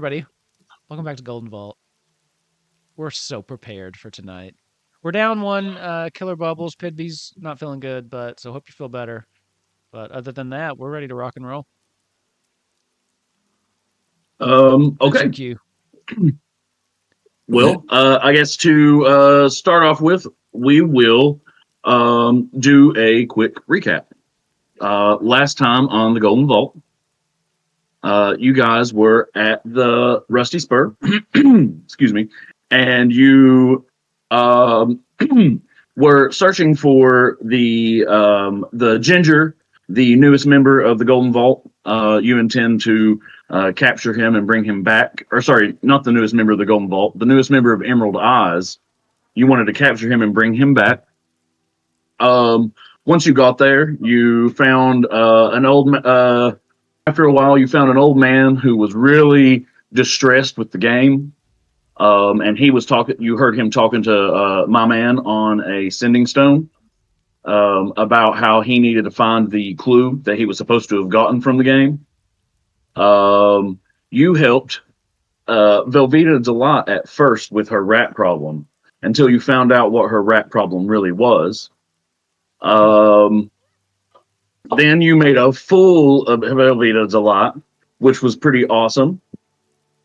everybody. Welcome back to Golden Vault. We're so prepared for tonight. We're down one. Killer Bubbles. Pidby's not feeling good, but so hope you feel better. But other than that, we're ready to rock and roll. Okay. Thank you. Well, I guess to start off with, we will do a quick recap. Last time on the Golden Vault, you guys were at the Rusty Spur, excuse me, and you were searching for the Ginger, the newest member of the Golden Vault. You intend to capture him and bring him back. Or sorry, not the newest member of the Golden Vault, the newest member of Emerald Eyes. You wanted to capture him and bring him back. Once you got there, you found after a while, you found an old man who was really distressed with the game. And he was talking, you heard him talking to my man on a sending stone about how he needed to find the clue that he was supposed to have gotten from the game. You helped Velveeta Delight at first with her rat problem until you found out what her rat problem really was. Then you made a fool of Velveeta Delight, which was pretty awesome.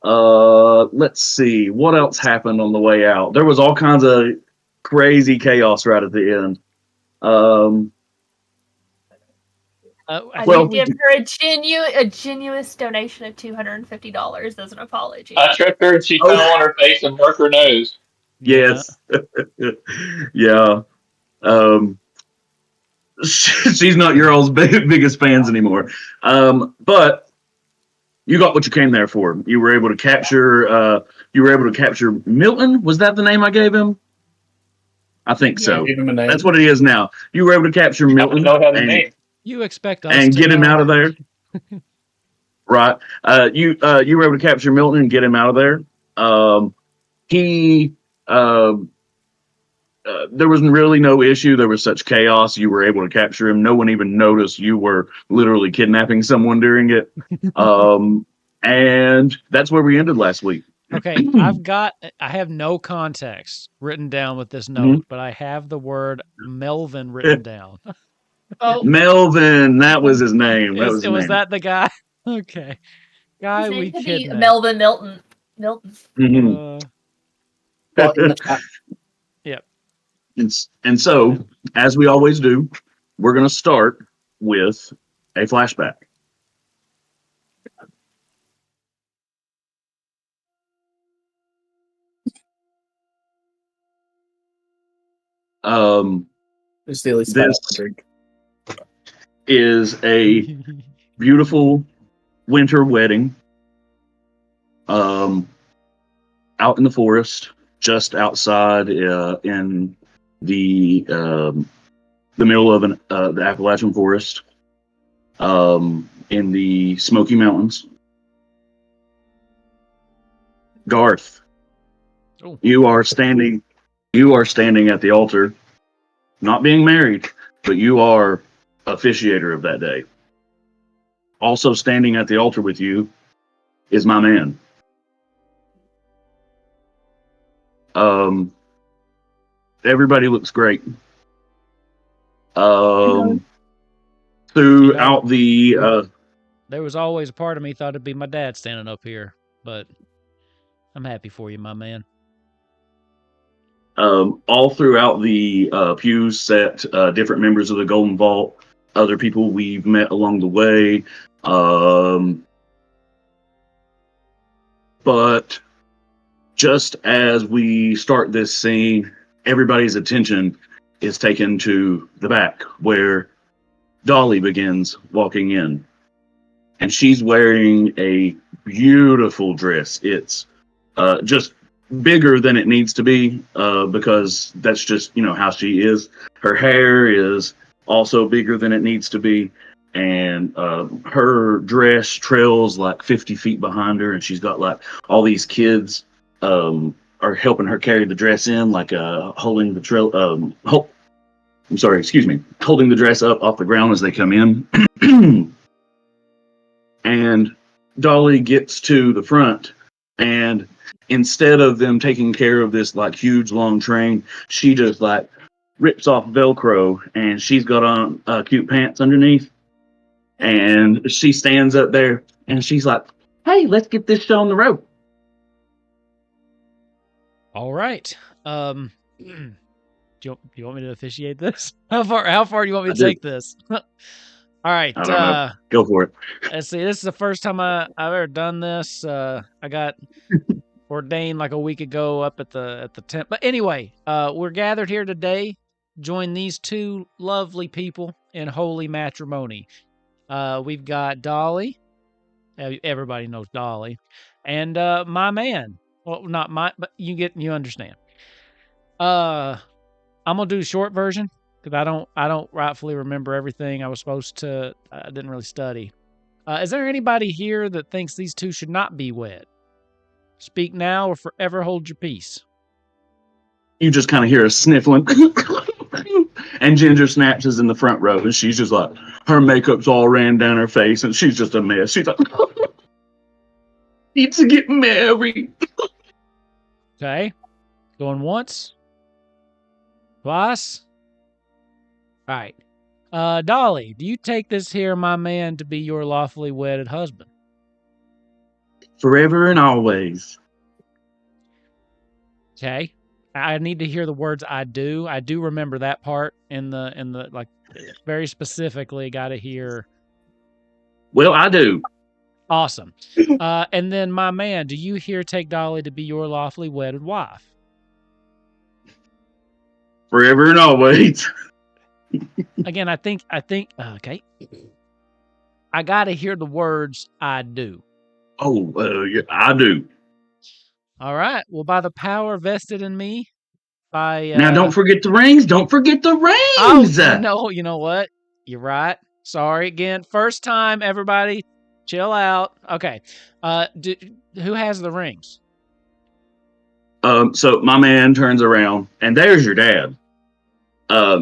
Let's see what else happened on the way out. There was all kinds of crazy chaos right at the end. I did give her a genuine donation of $250 as an apology. I tripped her and she fell on her face and broke her nose. Yes. Yeah. She's not your all's biggest fans anymore. But you got what you came there for. You were able to capture. Milton. Was that the name I gave him? I think so. Give him a name. That's what it is now. You were able to capture Milton. You expect us and to get him out of there, right? You were able to capture Milton and get him out of there. There was really no issue. There was such chaos. You were able to capture him. No one even noticed you were literally kidnapping someone during it. And that's where we ended last week. Okay, I have no context written down with this note, but I have the word Melvin written down. Oh, Melvin, that was his name. Was that the guy? Okay, guy we kidnapped. Melvin Milton. Mm-hmm. Yep. And so, as we always do, we're going to start with a flashback. This is a beautiful winter wedding out in the forest, just outside in the middle of the Appalachian forest, in the Smoky Mountains. Garth, you are standing at the altar, not being married, but you are officiator of that day. Also standing at the altar with you is my man. Everybody looks great. Throughout the there was always a part of me thought it'd be my dad standing up here, but I'm happy for you, my man. All throughout the pews sat different members of the Golden Vault, other people we've met along the way. But just as we start this scene, everybody's attention is taken to the back where Dolly begins walking in. And she's wearing a beautiful dress. It's just bigger than it needs to be because that's just, how she is. Her hair is also bigger than it needs to be. And her dress trails like 50 feet behind her. And she's got like all these kids are helping her carry the dress in, like holding the holding the dress up off the ground as they come in. And Dolly gets to the front And instead of them taking care of this like huge long train, she just like rips off Velcro, and she's got on cute pants underneath. And she stands up there and she's like, "Hey, let's get this show on the road." All right. Do you want me to officiate this? How far do you want me to take this? All right. I don't know. Go for it. Let's see. This is the first time I've ever done this. I got ordained like a week ago up at the tent. But anyway, we're gathered here today. Join these two lovely people in holy matrimony. We've got Dolly. Everybody knows Dolly, and my man. Well, not my, but you understand. I'm gonna do the short version because I don't rightfully remember everything I was supposed to. I didn't really study. Is there anybody here that thinks these two should not be wed? Speak now or forever hold your peace. You just kind of hear a sniffling. And Ginger Snaps is in the front row, and she's just like, her makeup's all ran down her face, and she's just a mess. She's like, need to get married. Okay. Going once. Twice. All right. Dolly, do you take this here, my man, to be your lawfully wedded husband? Forever and always. Okay. I need to hear the words "I do." I do remember that part in the like very specifically got to hear. Well, I do. Awesome. And then, my man, do you here take Dolly to be your lawfully wedded wife? Forever and always. Again, I think okay. I got to hear the words "I do." Oh, yeah, I do. All right. Well, by the power vested in me, by now don't forget the rings. Don't forget the rings. Oh, no, you know what? You're right. Sorry again. First time, everybody, chill out. Okay. Who has the rings? So my man turns around, and there's your dad.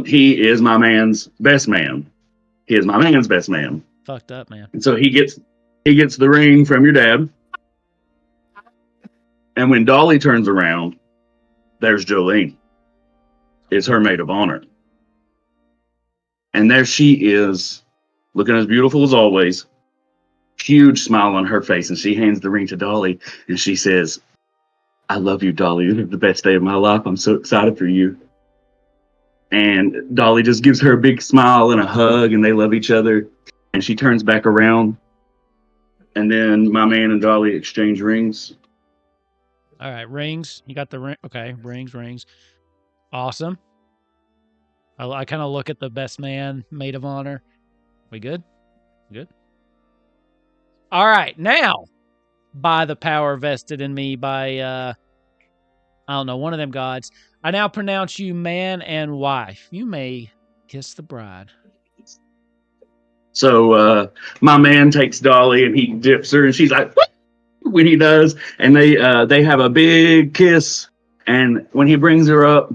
He is my man's best man. He is my man's best man. Fucked up, man. And so he gets the ring from your dad. And when Dolly turns around, there's Jolene. It's her maid of honor. And there she is, looking as beautiful as always. Huge smile on her face, and she hands the ring to Dolly, and she says, "I love you, Dolly. This is the best day of my life. I'm so excited for you." And Dolly just gives her a big smile and a hug, and they love each other. And she turns back around, and then my man and Dolly exchange rings. All right, rings. You got the ring. Okay, rings. Awesome. I kind of look at the best man, maid of honor. We good? Good. All right, now, by the power vested in me by, I don't know, one of them gods, I now pronounce you man and wife. You may kiss the bride. So my man takes Dolly, and he dips her, and she's like, "What?" When he does, and they have a big kiss. And when he brings her up,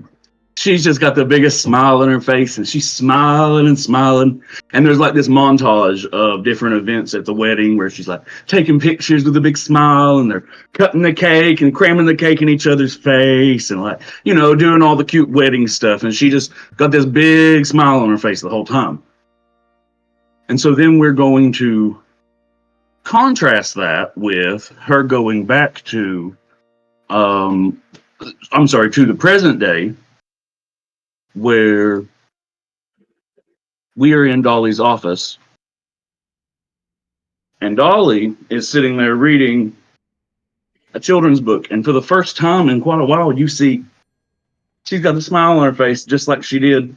she's just got the biggest smile on her face, and she's smiling and smiling. And there's like this montage of different events at the wedding where she's like taking pictures with a big smile, and they're cutting the cake and cramming the cake in each other's face, and like, you know, doing all the cute wedding stuff. And she just got this big smile on her face the whole time. And so then we're going to contrast that with her going back to, to the present day, where we are in Dolly's office, and Dolly is sitting there reading a children's book. And for the first time in quite a while, you see she's got a smile on her face, just like she did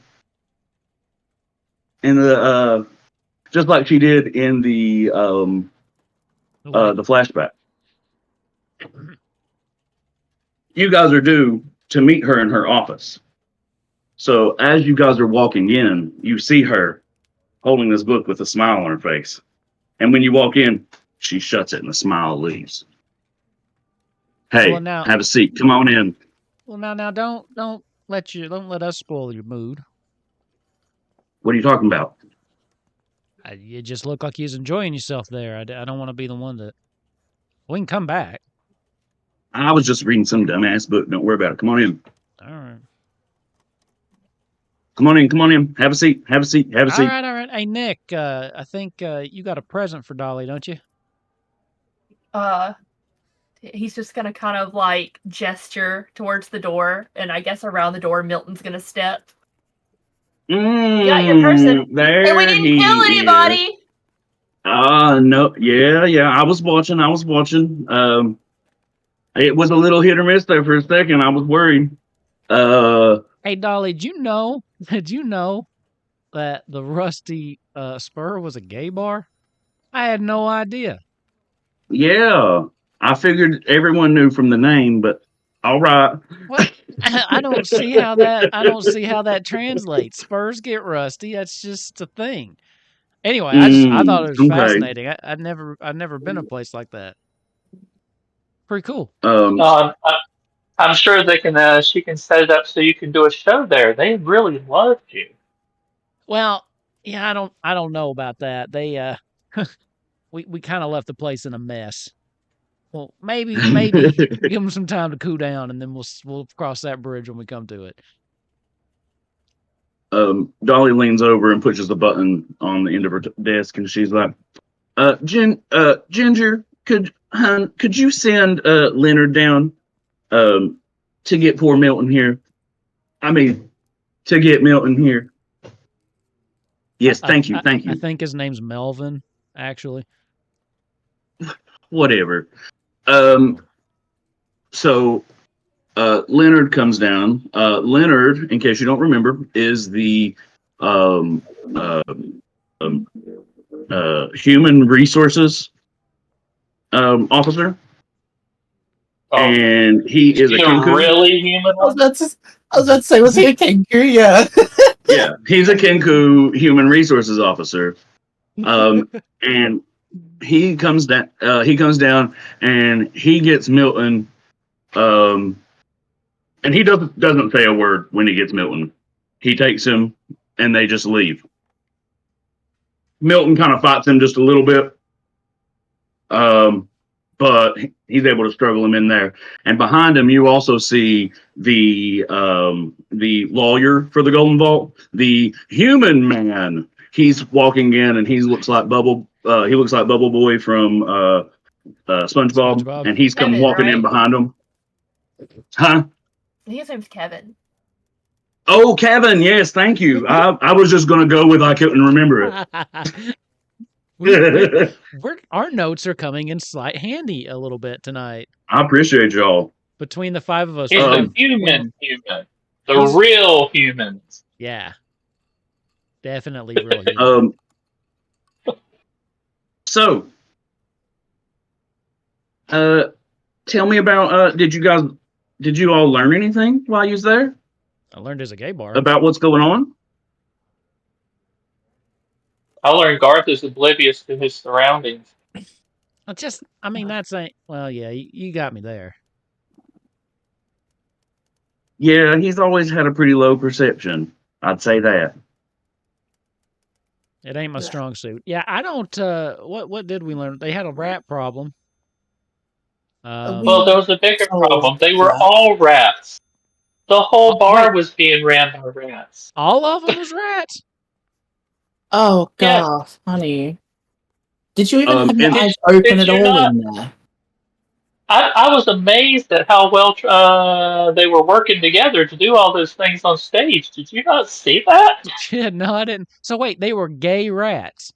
in the the flashback. You guys are due to meet her in her office. So as you guys are walking in, you see her holding this book with a smile on her face. And when you walk in, she shuts it and the smile leaves. Hey, have a seat. Come on in. Well, now don't let us spoil your mood. What are you talking about? You just look like you're enjoying yourself there. I don't want to be the one that... We can come back. I was just reading some dumbass book. Don't worry about it. Come on in. All right. Come on in. Come on in. Have a seat. Have a seat. Have a seat. All right. Hey, Nick, I think you got a present for Dolly, don't you? He's just gonna kind of like gesture towards the door, and I guess around the door, Milton's gonna step. You got your person. There And we didn't kill anybody. No, yeah. I was watching. It was a little hit or miss there for a second. I was worried. Hey, Dolly, did you know that the Rusty Spur was a gay bar? I had no idea. Yeah, I figured everyone knew from the name, but all right. Well, I don't see how that translates. Spurs get rusty. That's just a thing. Anyway, I thought it was okay. fascinating. I'd never been a place like that. Pretty cool. I'm sure they can. She can set it up so you can do a show there. They really loved you. Well, yeah, I don't know about that. They we kind of left the place in a mess. Well, maybe give them some time to cool down, and then we'll cross that bridge when we come to it. Dolly leans over and pushes the button on the end of her desk, and she's like, Ginger, could you send Leonard down to get poor Milton here? I mean, to get Milton here. Yes, thank you. I think his name's Melvin, actually. Whatever. So Leonard comes down. Leonard, in case you don't remember, is the human resources officer. Oh. And he is a Kenku. Really human? I was about to say, was he a Kenku? Yeah. Yeah, he's a Kenku human resources officer. And he comes down. And he gets Milton. And he doesn't say a word when he gets Milton. He takes him, and they just leave. Milton kind of fights him just a little bit. But he's able to struggle him in there. And behind him, you also see the lawyer for the Golden Vault, the human man. He's walking in, and he looks like Bubble. He looks like Bubble Boy from SpongeBob, and he's come walking in behind him. Huh? His name's Kevin. Oh, Kevin. Yes, thank you. I was just going to go with I couldn't remember it. Our notes are coming in slight handy a little bit tonight. I appreciate y'all. Between the five of us. He's the human. The real humans. Yeah. Definitely real human. So, tell me about, did you all learn anything while you was there? I learned there's a gay bar. About what's going on? I learned Garth is oblivious to his surroundings. Well, yeah, you got me there. Yeah, he's always had a pretty low perception. I'd say that. It ain't my strong suit. Yeah, I don't, what did we learn? They had a rat problem. Well, there was a bigger problem. They were all rats. The whole bar was being ran by rats. All of them was rats? Oh, God, honey. Did you even have your eyes open at all in there? I was amazed at how well they were working together to do all those things on stage. Did you not see that? Yeah, no, I didn't. So wait, they were gay rats.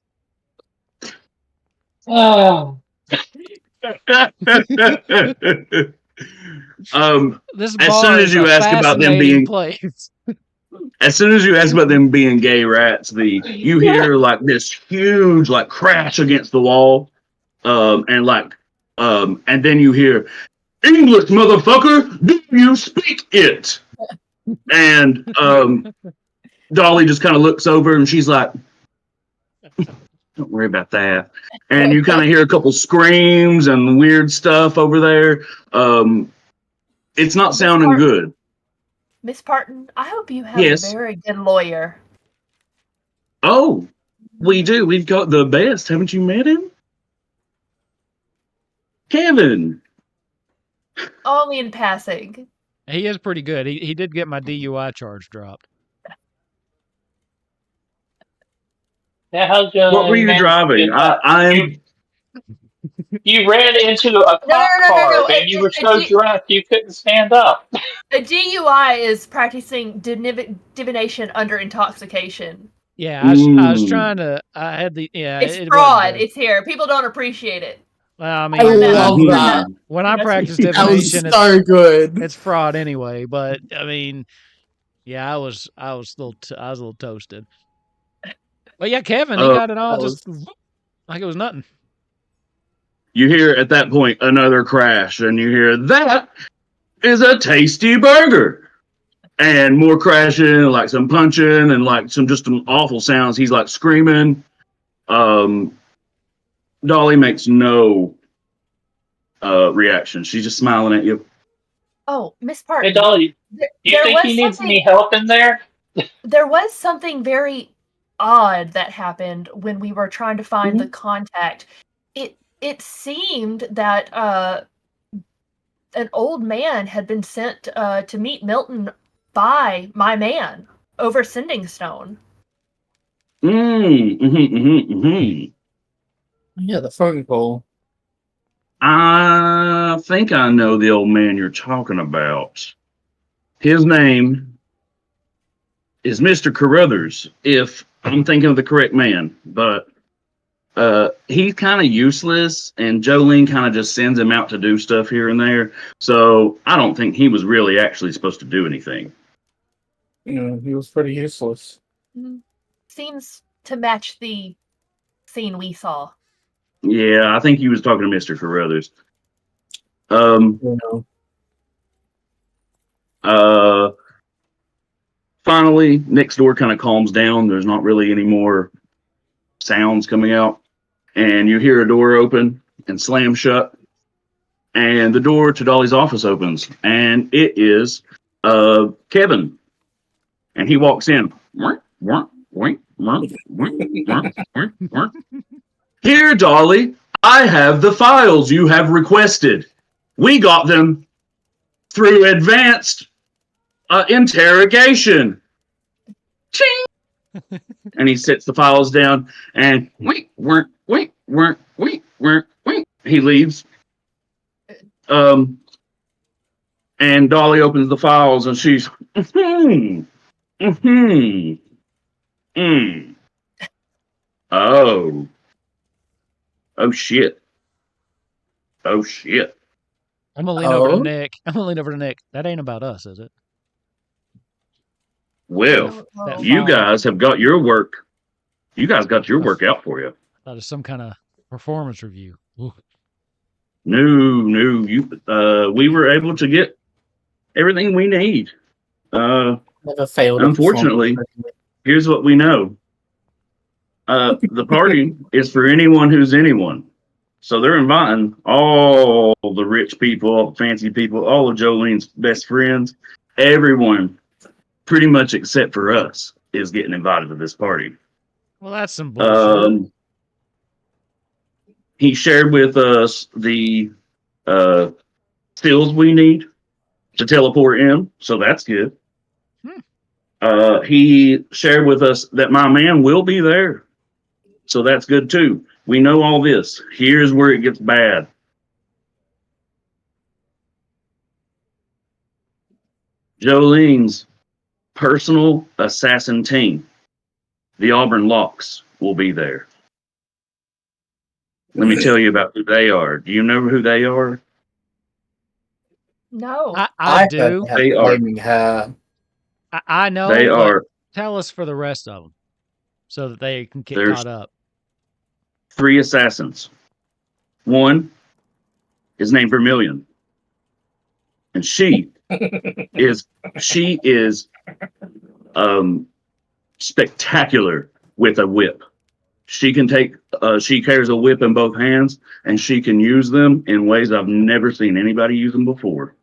Oh. This as bar soon as you ask about them being place. As soon as you ask about them being gay rats, you hear like this huge like crash against the wall, and then you hear, "English, motherfucker, do you speak it?" And Dolly just kind of looks over and she's like, "Don't worry about that." And you kind of hear a couple screams and weird stuff over there. It's not sounding good. Miss Parton, I hope you have a very good lawyer. Oh, we do. We've got the best. Haven't you met him? Kevin. Only in passing. He is pretty good. He did get my DUI charge dropped. Yeah, how'd you What were you manage to driving? get that? I'm. You ran into a cop car, No. man. You were so drunk you couldn't stand up. A DUI is practicing divination under intoxication. Yeah, I was trying to. I had the It's It wasn't fraud. good. It's here. People don't appreciate it. Well, I I mean, love that. when I practice That was divination, so good. it's fraud anyway. But I mean, yeah, I was a little toasted. But yeah, Kevin, he got it all just like it was nothing. You hear at that point another crash, and you hear that is a tasty burger, and more crashing, like some punching, and like some awful sounds. He's like screaming. Dolly makes no reaction. She's just smiling at you. Oh, Miss Parton. Hey, Dolly, do you think he needs any help in there? There was something very odd that happened when we were trying to find the contact. It seemed that an old man had been sent to meet Milton by my man over Sending Stone. Yeah, the phone call. I think I know the old man you're talking about. His name is Mr. Carruthers, if I'm thinking of the correct man. But he's kind of useless, and Jolene kind of just sends him out to do stuff here and there. So I don't think he was really actually supposed to do anything. Yeah, he was pretty useless. Seems to match the scene we saw. Yeah, I think he was talking to Mr. Carruthers. Finally, next door kind of calms down. There's not really any more sounds coming out. And you hear a door open and slam shut. And the door to Dolly's office opens. And it is Kevin. And he walks in. Here, Dolly, I have the files you have requested. We got them through advanced interrogation. Ching! And he sets the files down and he leaves. And Dolly opens the files and she's Oh shit. Oh shit. I'm gonna lean over to Nick. That ain't about us, is it? Well, you guys have got your work. You guys got your work out for you. I thought it was some kind of performance review. Ooh. No, we were able to get everything we need. Never failed. Unfortunately, here's what we know. The party is for anyone who's anyone. So they're inviting all the rich people, all the fancy people, all of Jolene's best friends, everyone, pretty much except for us, is getting invited to this party. Well, that's some bullshit. He shared with us the skills we need to teleport in, so that's good. He shared with us that my man will be there, so that's good too. We know all this. Here's where it gets bad. Jolene's personal assassin team, the Auburn Locks, will be there. Let me tell you about who they are. Do you know who they are? No. I do. They are. I know. They are. Tell us for the rest of them so that they can get caught up. 3 assassins. One is named Vermilion. And she is spectacular with a whip. She can she carries a whip in both hands, and she can use them in ways I've never seen anybody use them before.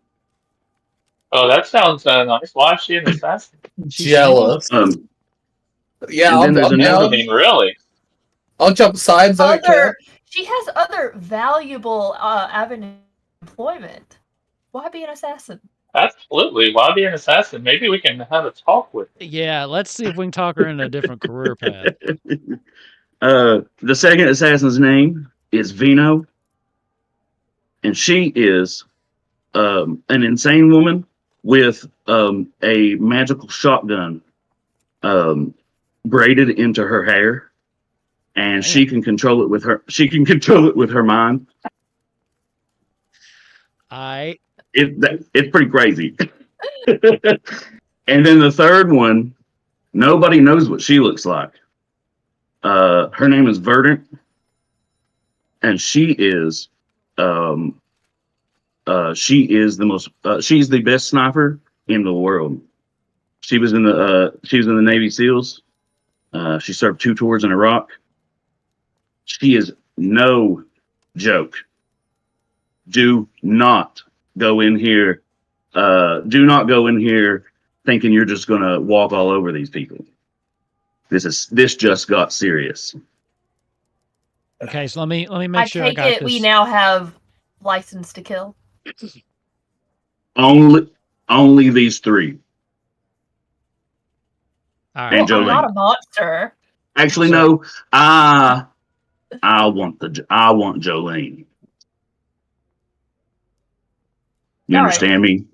Oh, that sounds nice. Why is she an assassin? Jealous. Yeah, and then there's another. I mean, really? I'll jump sides. She has other valuable avenues of employment. Why be an assassin? Absolutely. Why be an assassin? Maybe we can have a talk with her. Yeah, let's see if we can talk her in a different career path. The second assassin's name is Vino, and she is an insane woman with a magical shotgun braided into her hair, and she can control it with her. She can control it with her mind. It's pretty crazy. And then the third one, nobody knows what she looks like. Her name is Verdant, and she is the most. She's the best sniper in the world. She was in the Navy SEALs. She served 2 tours in Iraq. She is no joke. Do not go in here. Do not go in here thinking you're just gonna walk all over these people. This just got serious. Okay, so let me make sure I take got it this. we now have license to kill. Only these 3. All right. And I'm not Jolene. a monster. Actually, no. I want Jolene. You understand me?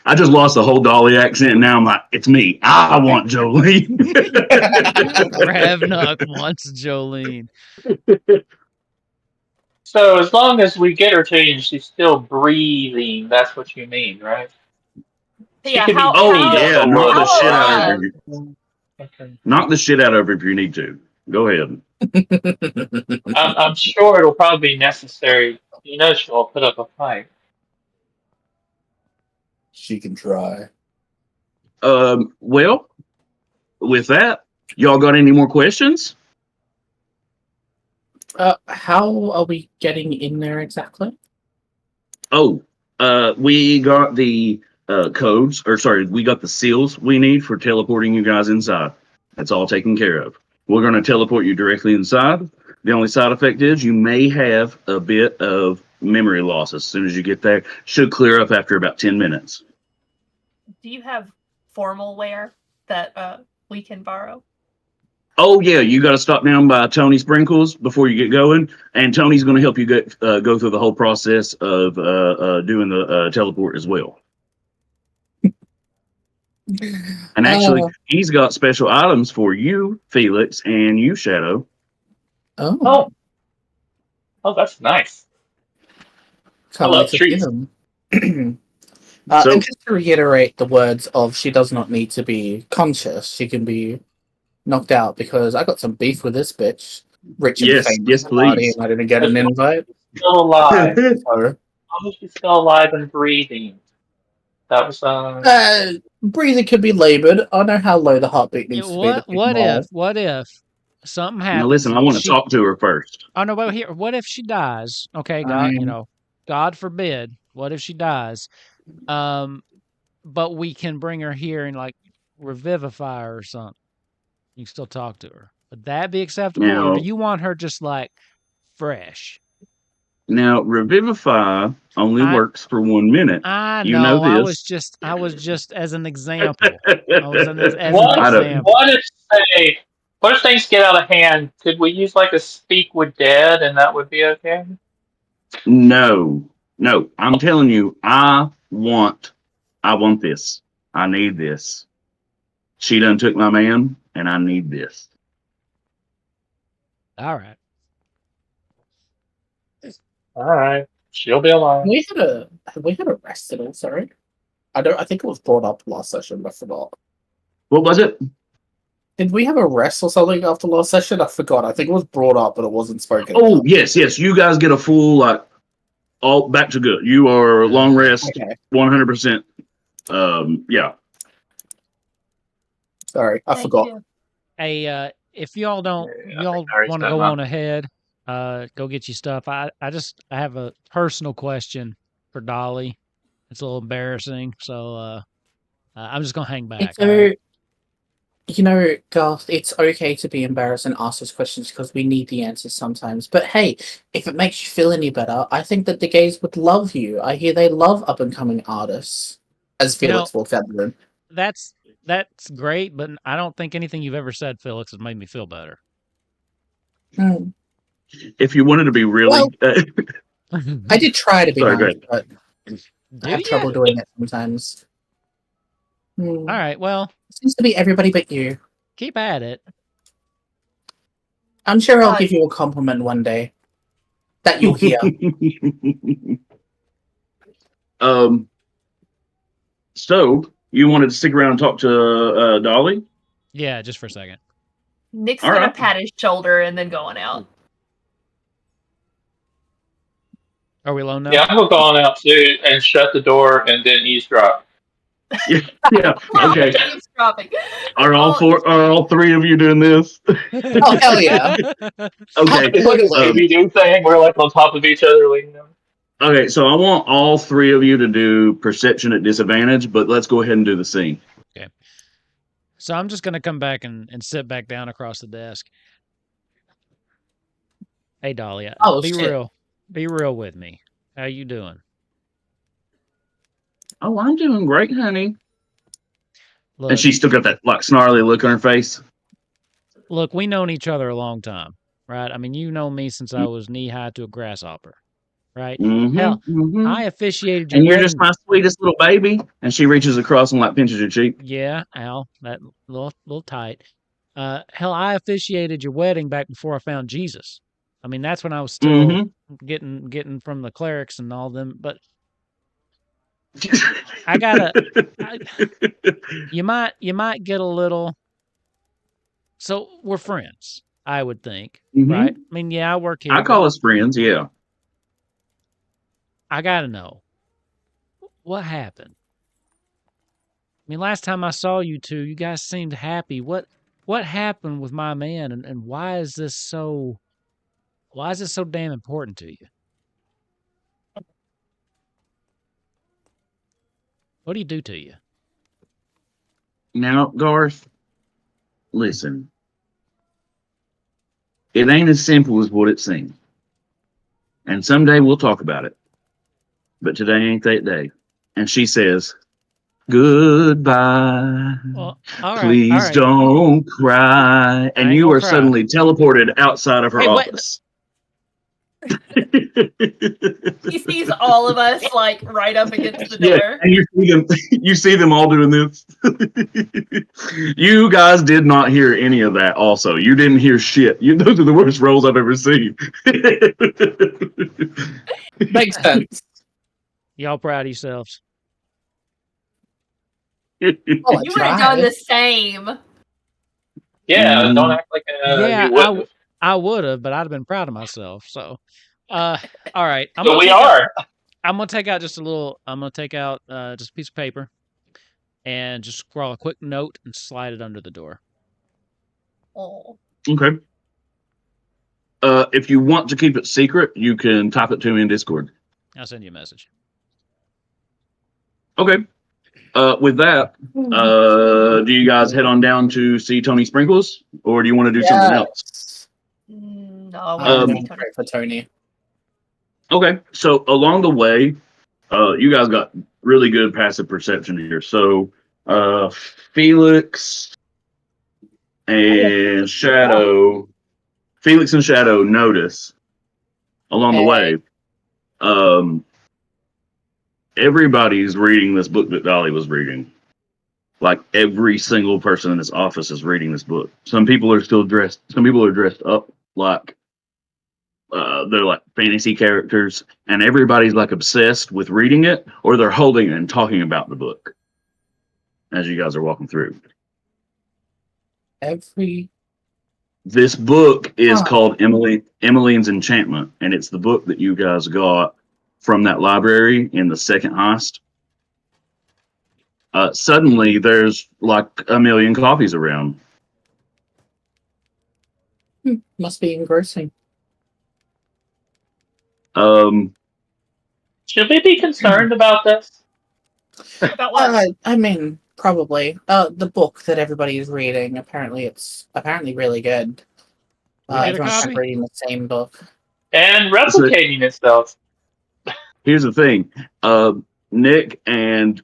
I just lost the whole Dolly accent, and now I'm like, it's me. I want Jolene. Ravnuk wants Jolene. So as long as we get her to you and she's still breathing, that's what you mean, right? Yeah, knock the shit out of her. Okay. Knock the shit out of her if you need to. Go ahead. I'm sure it'll probably be necessary. You know she'll put up a fight. She can try. Well, with that, y'all got any more questions? How are we getting in there exactly? Oh, we got the codes, we got the seals we need for teleporting you guys inside. That's all taken care of. We're going to teleport you directly inside. The only side effect is you may have a bit of memory loss as soon as you get there. Should clear up after about 10 minutes. Do you have formal wear that we can borrow? Oh, yeah, you got to stop down by Tony Sprinkles before you get going, and Tony's going to help you go through the whole process of doing the teleport as well. And actually, he's got special items for you, Felix, and you, Shadow. Oh, that's nice. I love treats. And just to reiterate the words of, she does not need to be conscious. She can be knocked out, because I got some beef with this bitch. Rich and famous party, and I didn't get an invite. Still alive. She's still alive and breathing. That was breathing could be labored. I know how low the heartbeat needs to be. What if something happens? Now listen, I want to talk to her first. Oh no, but here, what if she dies? Okay, God forbid. What if she dies? But we can bring her here and like revivify her or something. You can still talk to her. Would that be acceptable, or do you want her just like fresh? Now, revivify only works for 1 minute. I know. You know this. I was just as an example. What if things get out of hand? Could we use like a speak with dead, and that would be okay? No. I'm telling you, I want this. I need this. She done took my man, and I need this. All right. She'll be alive. Have we had a rest at all? Sorry, I think it was brought up last session. I forgot. What was it? Did we have a rest or something after last session? I forgot. I think it was brought up, but it wasn't spoken. Oh, yes. You guys get a full all back to good. You are long rest, 100%. Yeah. Sorry, I forgot. Hey, if y'all want to go on ahead, go get your stuff. I have a personal question for Dolly. It's a little embarrassing, so I'm just gonna hang back. You know, Garth, it's okay to be embarrassed and ask those questions because we need the answers sometimes. But hey, if it makes you feel any better, I think that the gays would love you. I hear they love up-and-coming artists. As Felix walks out the room. That's great, but I don't think anything you've ever said, Felix, has made me feel better. If you wanted to be really... I did try to be nice, but I have trouble doing it sometimes. All right, well... It seems to be everybody but you. Keep at it. I'm sure I'll give you a compliment one day. That you'll hear. So, you wanted to stick around and talk to Dolly? Yeah, just for a second. Nick's gonna pat his shoulder and then going out. Are we alone now? Yeah, I'm gonna go on out too and shut the door and then eavesdrop. Yeah. Okay. Eavesdropping. Are all three of you doing this? Oh hell yeah! Okay. It's like a Scooby-Doo thing. We're like on top of each other, leaning down. Okay, so I want all three of you to do perception at disadvantage, but let's go ahead and do the scene. Okay. So I'm just going to come back and sit back down across the desk. Hey, Dolly, be real with me. How you doing? Oh, I'm doing great, honey. Look, and she's still got that like snarly look on her face. Look, we known each other a long time, right? I mean, you know me since I was knee-high to a grasshopper. Right? Hell, I officiated your and you're wedding. just my sweetest little baby. And she reaches across and like pinches your cheek. Yeah, Al, that little tight. Hell, I officiated your wedding back before I found Jesus. I mean, that's when I was still getting from the clerics and all them. But I gotta. You might get a little. So we're friends, I would think, right? I mean, yeah, I work here. I call us friends, yeah. I gotta know what happened. I mean, last time I saw you two, you guys seemed happy. What happened with my man, and why is this so damn important to you? What do he do to you? Now, Garth, listen. It ain't as simple as what it seems. And someday we'll talk about it. But today ain't that day. And she says, goodbye. Well, all right, Please don't cry. And you are suddenly teleported outside of her office. He sees all of us like right up against the door. Yeah, and you see them all doing this. You guys did not hear any of that also. You didn't hear shit. Those are the worst rolls I've ever seen. Makes sense. Y'all proud of yourselves? You would have done the same. Yeah, don't act like you wouldn't. I would have, but I'd have been proud of myself. So, all right. I'm gonna take out just a little. I'm gonna take out just a piece of paper, and just scrawl a quick note and slide it under the door. Oh. Okay. If you want to keep it secret, you can type it to me in Discord. I'll send you a message. Okay. With that, do you guys head on down to see Tony Sprinkles, or do you want to do something else? No, for Tony. Okay, so along the way, you guys got really good passive perception here. So, Felix and Shadow notice along the way. Everybody's reading this book that Dolly was reading. Like every single person in this office is reading this book. Some people are still dressed. Some people are dressed up like they're like fantasy characters, and everybody's like obsessed with reading it, or they're holding it and talking about the book as you guys are walking through. This book is called Emmeline's Enchantment, and it's the book that you guys got from that library in the second heist. Suddenly, there's like 1 million copies around. Must be engrossing. Should we be concerned about this? About what? I mean, Probably. The book that everybody is reading, it's apparently really good. We get a Everyone's kind copy? of reading the same book. And replicating itself. Here's the thing. Nick and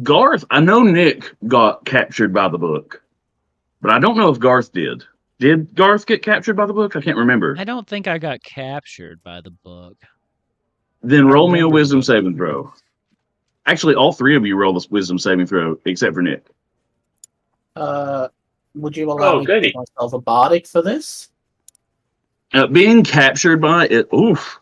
Garth, I know Nick got captured by the book, but I don't know if Garth did. Did Garth get captured by the book? I can't remember. I don't think I got captured by the book. Then I roll me a remember the wisdom book. saving throw. Actually, all three of you roll a wisdom saving throw, except for Nick. Would you allow me to goody. give myself a bardic for this? Being captured by it, oof.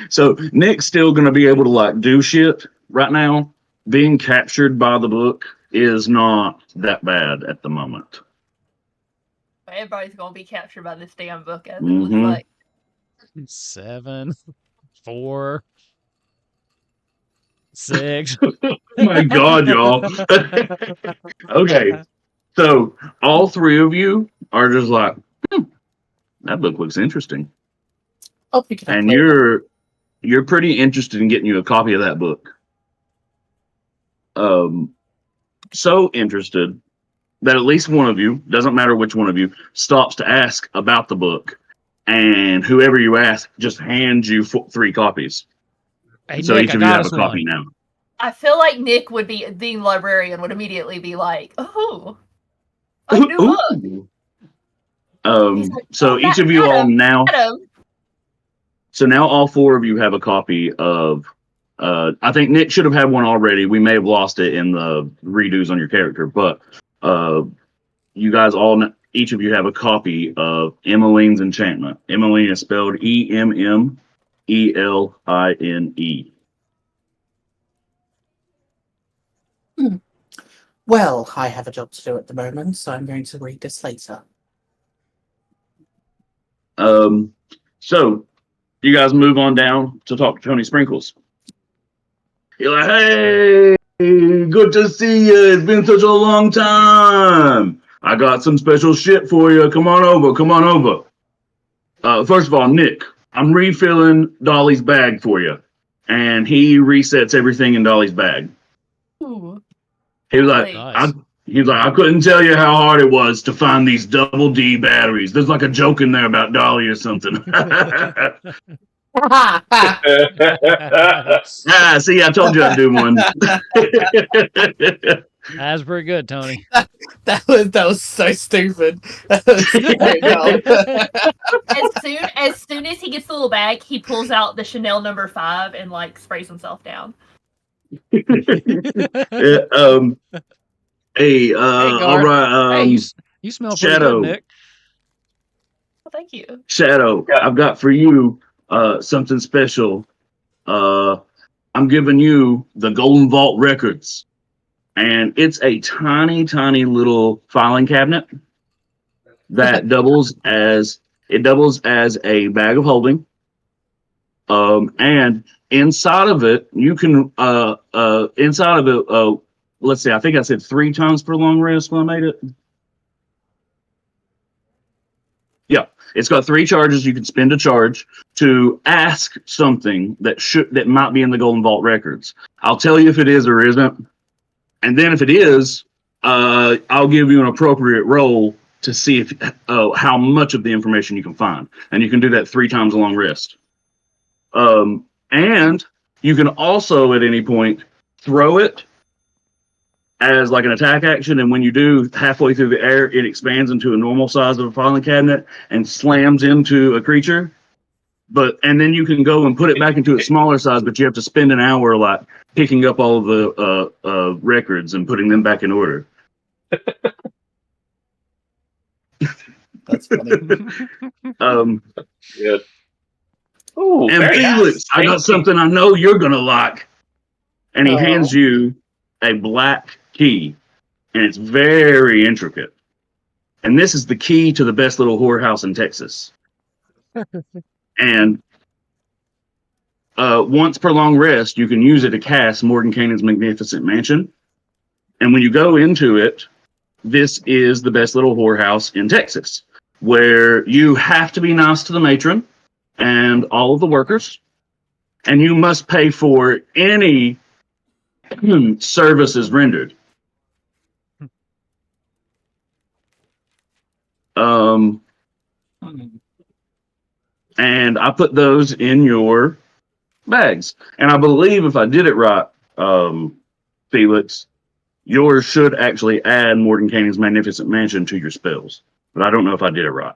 So Nick's still going to be able to like do shit right now. Being captured by the book is not that bad at the moment. Everybody's gonna be captured by this damn book, as it Mhm. looks like. 7, 4, 6. Oh my God, y'all. Okay, so all three of you are just like, that book looks interesting, Oh, you can and play with it. you're pretty interested in getting you a copy of that book. So interested that at least one of you, doesn't matter which one of you, stops to ask about the book, and whoever you ask just hands you 3 copies. Hey, So Nick, each I of you got have a us copy one. now. I feel like Nick would be the librarian would immediately be like, "Oh, a new book." Ooh. He's like, So "Oh, each of you all now. Adam." So now all 4 of you have a copy of. I think Nick should have had one already. We may have lost it in the redos on your character, but you guys all, each of you have a copy of Emmeline's Enchantment. Emmeline is spelled Emmeline. Well, I have a job to do at the moment, so I'm going to read this later. So you guys move on down to talk to Tony Sprinkles. You're like, hey, good to see you. It's been such a long time. I got some special shit for you. Come on over. Come on over. First of all, Nick, I'm refilling Dolly's bag for you. And he resets everything in Dolly's bag. Ooh. He was like, Nice. I couldn't tell you how hard it was to find these double D batteries. There's like a joke in there about Dolly or something. See, I told you I'd do one. That's pretty good, Tony. That was so stupid. As soon as he gets the little bag, he pulls out the Chanel No. 5 and like sprays himself down. Hey, Hey, all Garth. right. Hey, you smell pretty Shadow. good, Nick. Well, thank you. Shadow, Yeah. I've got for you something special. I'm giving you the Golden Vault Records, and it's a tiny, tiny little filing cabinet that doubles as a bag of holding. And inside of it, you can let's see, I think I said 3 times per long rest when I made it. Yeah, it's got 3 charges. You can spend a charge to ask something that might be in the Golden Vault records. I'll tell you if it is or isn't, and then if it is, I'll give you an appropriate roll to see if how much of the information you can find, and you can do that 3 times a long rest. And you can also at any point throw it as like an attack action, and when you do, halfway through the air, it expands into a normal size of a filing cabinet and slams into a creature. And then you can go and put it back into its smaller size, but you have to spend an hour like picking up all of the records and putting them back in order. That's funny. Good. Ooh, And very Felix, nice. I got something I know you're gonna like. And he hands you a black key, and it's very intricate. And this is the key to the best little whorehouse in Texas. And once per long rest, you can use it to cast Morgan Canaan's Magnificent Mansion. And when you go into it, this is the best little whorehouse in Texas, where you have to be nice to the matron and all of the workers, and you must pay for any services rendered. And I put those in your bags. And I believe if I did it right, Felix, yours should actually add Mordenkainen's Magnificent Mansion to your spells. But I don't know if I did it right.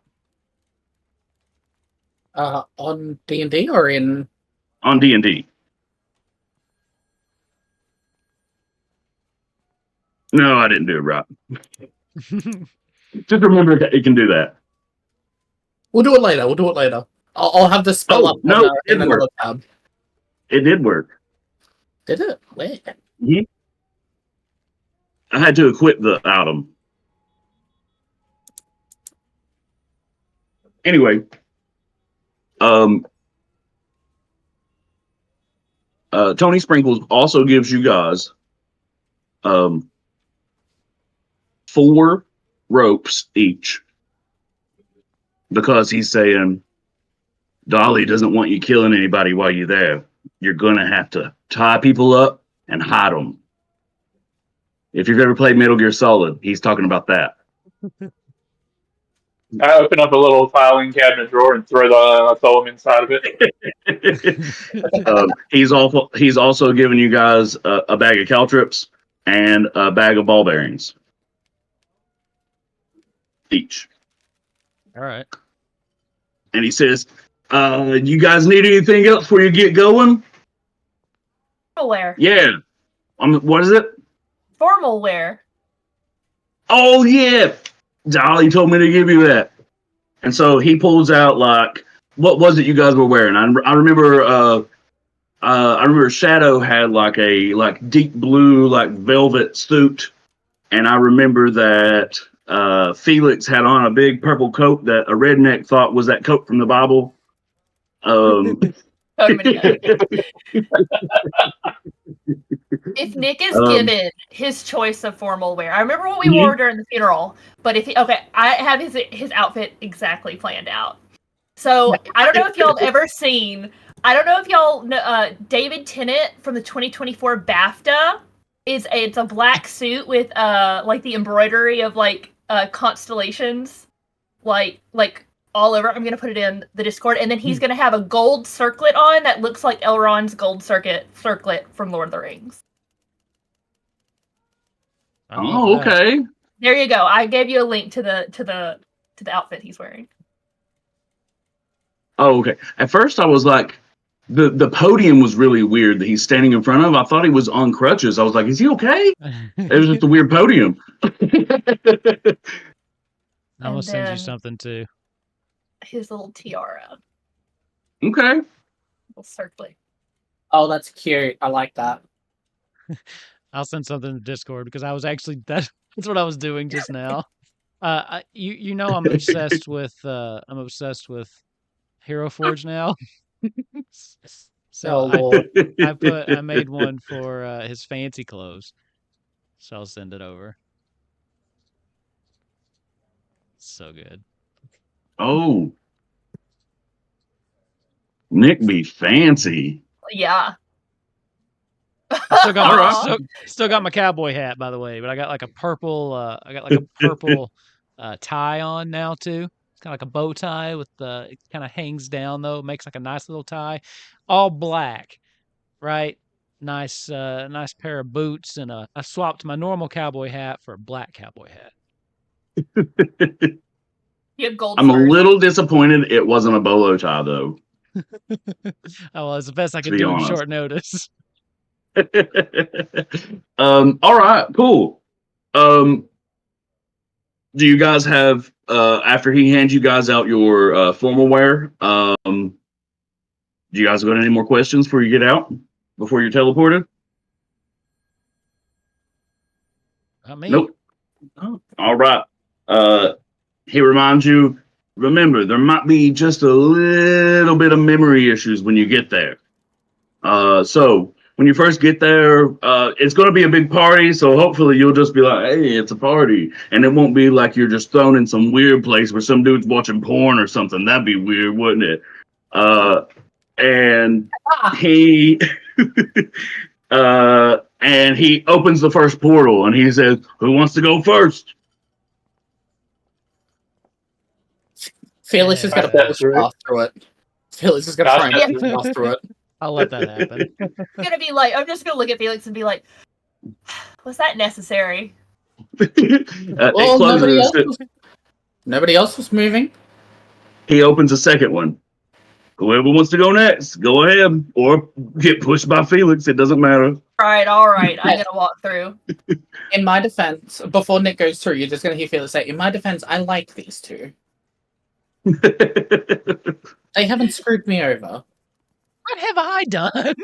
On D&D or in? On D&D. No, I didn't do it right. Just remember that you can do that. We'll do it later. I'll have the spell up no, in another tab. It did work. Did it? Where? Mm-hmm. I had to equip the item. Anyway, Tony Sprinkles also gives you guys 4 ropes each, because he's saying Dolly doesn't want you killing anybody while you're there. You're gonna have to tie people up and hide them. If you've ever played Metal Gear Solid, he's talking about that. I open up a little filing cabinet drawer and throw them inside of it. He's also giving you guys a bag of caltrips and a bag of ball bearings each. All right. And he says, "You guys need anything else before you get going?" Formal wear. Yeah. What is it? Formal wear. Oh yeah. Dolly told me to give you that. And so he pulls out, like, what was it you guys were wearing? I remember Shadow had like a deep blue velvet suit, and I remember that Felix had on a big purple coat that a redneck thought was that coat from the Bible. If Nick is given his choice of formal wear, I remember what we wore during the funeral, but I have his outfit exactly planned out. So I don't know if y'all have ever seen. I don't know if y'all know David Tennant from the 2024 BAFTA. It's a black suit with the embroidery of constellations, like all over. I'm gonna put it in the Discord, and then he's gonna have a gold circlet on that looks like Elrond's gold circlet from Lord of the Rings. Oh, okay. There you go. I gave you a link to the outfit he's wearing. Oh, okay. At first I was like, the podium was really weird that he's standing in front of. I thought he was on crutches. I was like, is he okay? It was just a weird podium. I'm gonna send you something too. His little tiara. Okay. Little circlet. Oh, that's cute. I like that. I'll send something to Discord because I was actually that's what I was doing just now. You know I'm obsessed with Hero Forge now. So I made one for his fancy clothes. So I'll send it over. So good. Oh. Nick be fancy. Yeah. Still got my cowboy hat, by the way, but I got like a purple tie on now too. It's kind of like a bow tie with it kind of hangs down though, makes like a nice little tie, all black, right? Nice pair of boots, and I swapped my normal cowboy hat for a black cowboy hat. You have gold. I'm a little disappointed it wasn't a bolo tie though. Oh, well, it's the best I can do in short notice. All right, cool. Do you guys have after he hands you guys out your formal wear, do you guys got any more questions before you get out, before you're teleported? Not me. Nope. Oh. All right. He reminds you, remember, there might be just a little bit of memory issues when you get there. So when you first get there, it's going to be a big party. So hopefully you'll just be like, hey, it's a party. And it won't be like you're just thrown in some weird place where some dude's watching porn or something. That'd be weird, wouldn't it? And he and he opens the first portal and he says, who wants to go first? Felix is going to push off through it. Felix is going to try and push off through it. I'll let that happen. I'm gonna be like, I'm just gonna look at Felix and be like, was that necessary? Well, nobody else was moving. He opens a second one. Whoever wants to go next, go ahead. Or get pushed by Felix. It doesn't matter. All right. I'm gonna walk through. In my defense, before Nick goes through, you're just going to hear Felix say, in my defense, I like these two. They haven't screwed me over. What have I done?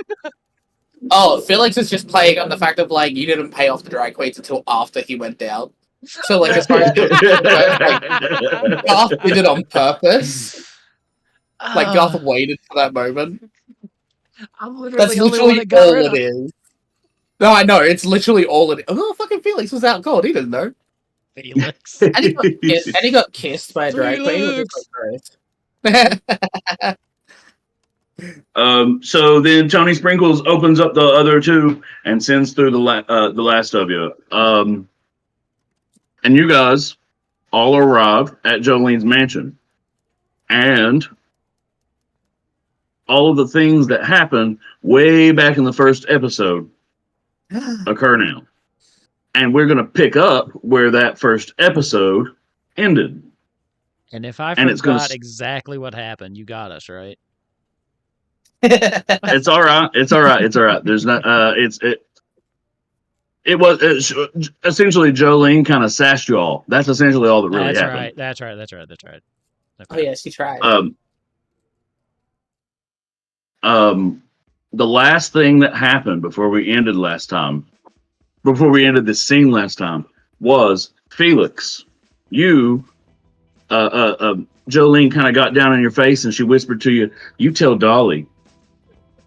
Oh, Felix is just playing on the fact of, like, you didn't pay off the drag queens until after he went down. So, like, as far as Garth did it on purpose. Like, Garth waited for that moment. I'm That's literally all it is. No, I know. It's literally all it is. Oh, fucking Felix was out cold. He didn't know. Felix. And he got kissed by a drag queen. So then Tony Sprinkles opens up the other two and sends through the last of you. And you guys all arrive at Jolene's mansion. And all of the things that happened way back in the first episode occur now. And we're going to pick up where that first episode ended. And if I forgot exactly what happened, you got us, right? It's all right. It's all right. It's all right. There's not. It was essentially Jolene kind of sassed you all. That's essentially all that really happened. That's right. Okay. Oh yeah, she tried. The last thing that happened before we ended this scene last time, was Felix. You, Jolene kind of got down in your face and she whispered to you, "You tell Dolly,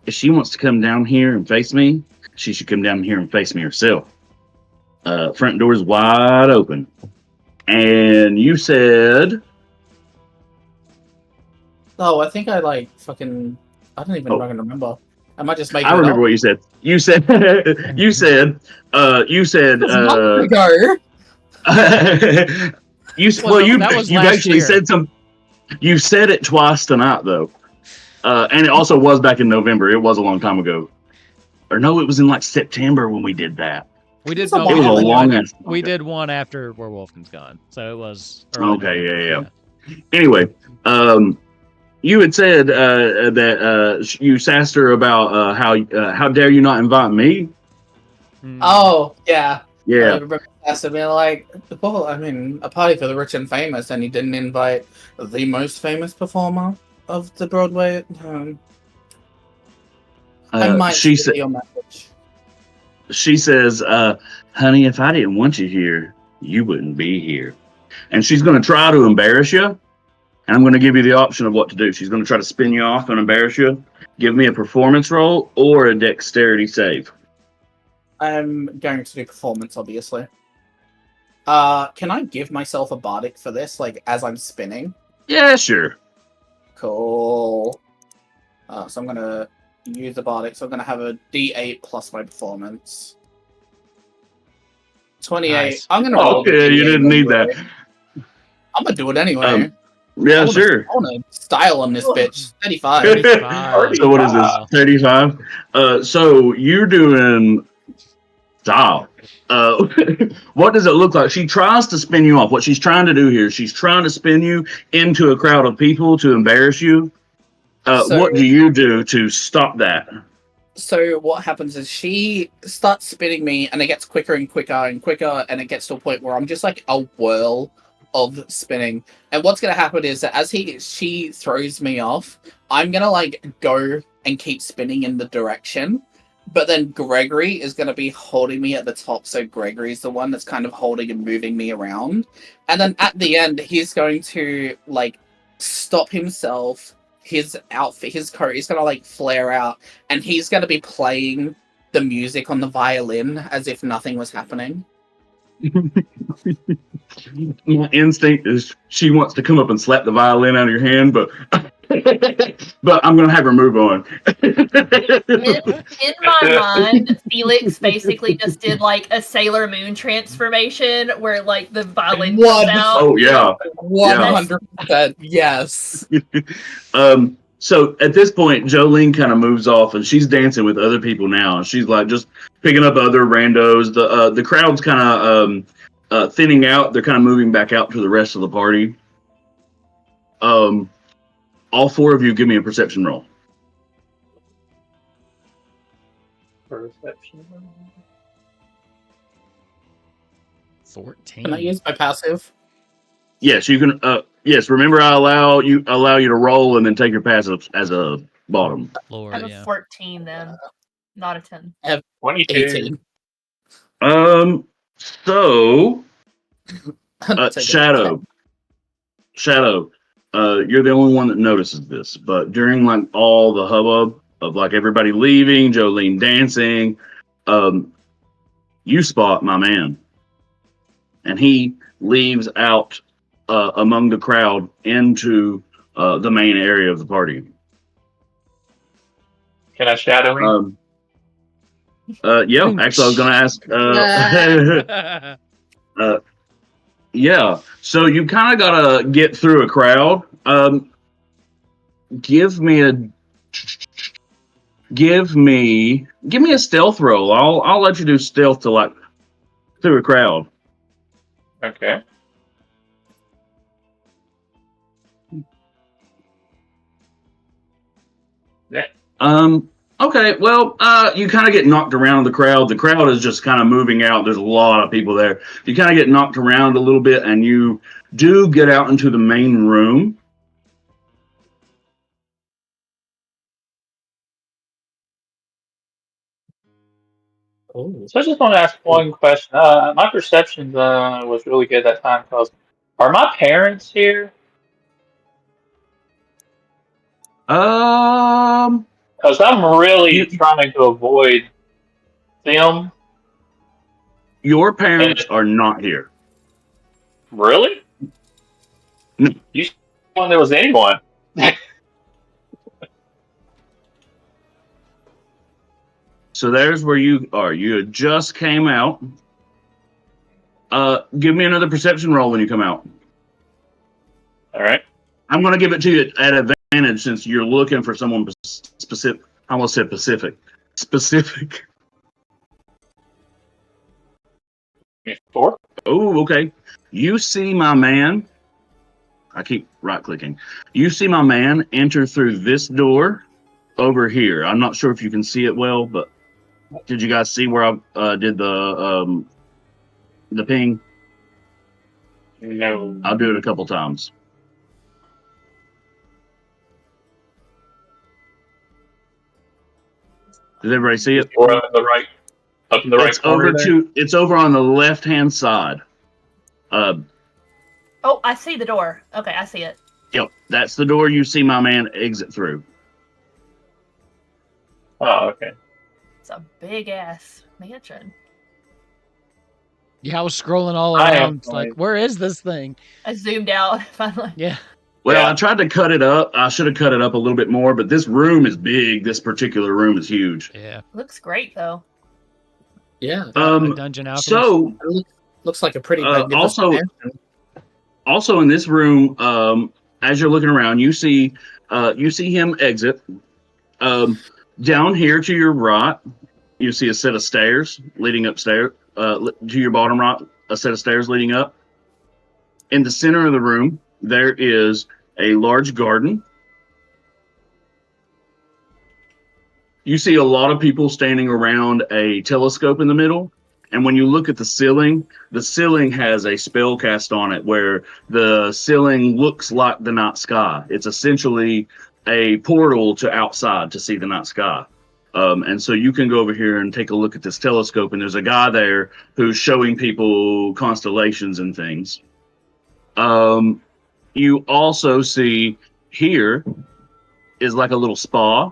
if she wants to come down here and face me, she should come down here and face me herself. Front door's wide open." And you said... Oh, I think I I don't even fucking remember. I might just make it I remember what you said. You said... you said... you actually said some... You said it twice tonight, though. And it also was back in November. It was a long time ago. Or no, it was in like September when we did that. We did. We did one after where Wolfman's gone, so it was. Okay, yeah. Anyway, you had said that you sassed her about how dare you not invite me? Oh yeah. Yeah. I remember asking me like, well, I mean, a party for the rich and famous, and he didn't invite the most famous performer of the Broadway. I might see your message. She says, "Honey, if I didn't want you here, you wouldn't be here." And she's going to try to embarrass you. And I'm going to give you the option of what to do. She's going to try to spin you off and embarrass you. Give me a performance roll or a dexterity save. I'm going to do performance, obviously. Can I give myself a bardic for this, like, as I'm spinning? Yeah, sure. Cool. So I'm going to use the bardic. So I'm going to have a D8 plus my performance. 28. Nice. I'm going to roll. Okay, you didn't need that. I'm going to do it anyway. Yeah, sure. I want to style on this bitch. 35. 35. So what is this? 35? So you're doing style. What does it look like? She tries to spin you off. What she's trying to do here, she's trying to spin you into a crowd of people to embarrass you. What do you do to stop that? So what happens is she starts spinning me, and it gets quicker and quicker and quicker, and it gets to a point where I'm just like a whirl of spinning. And what's going to happen is that as she throws me off, I'm going to like go and keep spinning in the direction. But then Gregory is going to be holding me at the top, so Gregory's the one that's kind of holding and moving me around. And then at the end, he's going to, like, stop himself, his outfit, his coat, he's going to, like, flare out, and he's going to be playing the music on the violin as if nothing was happening. My instinct is she wants to come up and slap the violin out of your hand, but but I'm gonna have her move on. In my mind, Felix basically just did like a Sailor Moon transformation where like the violin comes out. Oh yeah, 100%. Yes. So at this point, Jolene kind of moves off, and she's dancing with other people now. She's like just picking up other randos. The crowd's kind of thinning out. They're kind of moving back out to the rest of the party. All four of you, give me a perception roll. Perception. 14. Can I use my passive? Yes, you can. Yes, remember I allow you to roll and then take your passive as a bottom. Lower, I have yeah. a 14 then, not a 10. I have 22. 18. So Take it. Shadow, you're the only one that notices this. But during like all the hubbub of like everybody leaving, Jolene dancing, you spot my man, and he leaves out among the crowd into the main area of the party. Can I shadow him? Yeah, actually, I was going to ask. Yeah, so you kind of got to get through a crowd. Give me a stealth roll. I'll let you do stealth to like through a crowd. Okay. Yeah. Okay, well, you kind of get knocked around the crowd. The crowd is just kind of moving out. There's a lot of people there. You kind of get knocked around a little bit, and you do get out into the main room. So I just want to ask one question. My perception was really good that time. Because are my parents here? Because I'm really trying to avoid them. Your parents are not here. Really? No. You said when there was anyone. So there's where you are. You just came out. Give me another perception roll when you come out. All right. I'm going to give it to you at advantage since you're looking for someone specific. I almost said Pacific. Specific. 4. Oh, okay. You see my man. I keep right-clicking. You see my man enter through this door over here. I'm not sure if you can see it well, but did you guys see where I did the ping? No. I'll do it a couple times. Does everybody see it? Or up in the right corner there? It's over on the left-hand side. Oh, I see the door. Okay, I see it. Yep, that's the door you see my man exit through. Oh, okay. It's a big ass mansion. Yeah, I was scrolling all around. Like, where is this thing? I zoomed out finally. Yeah. Well, I tried to cut it up. I should have cut it up a little bit more, but this room is big. This particular room is huge. Yeah. Looks great though. Yeah. Dungeon alchemist. So looks like a pretty magnificent mansion. Also in this room, as you're looking around, you see him exit. Down here to your right, you see a set of stairs leading upstairs. To your bottom right, a set of stairs leading up. In the center of the room, there is a large garden. You see a lot of people standing around a telescope in the middle. And when you look at the ceiling has a spell cast on it where the ceiling looks like the night sky. It's essentially a portal to outside to see the night sky. And so you can go over here and take a look at this telescope, and there's a guy there who's showing people constellations and things. You also see here is like a little spa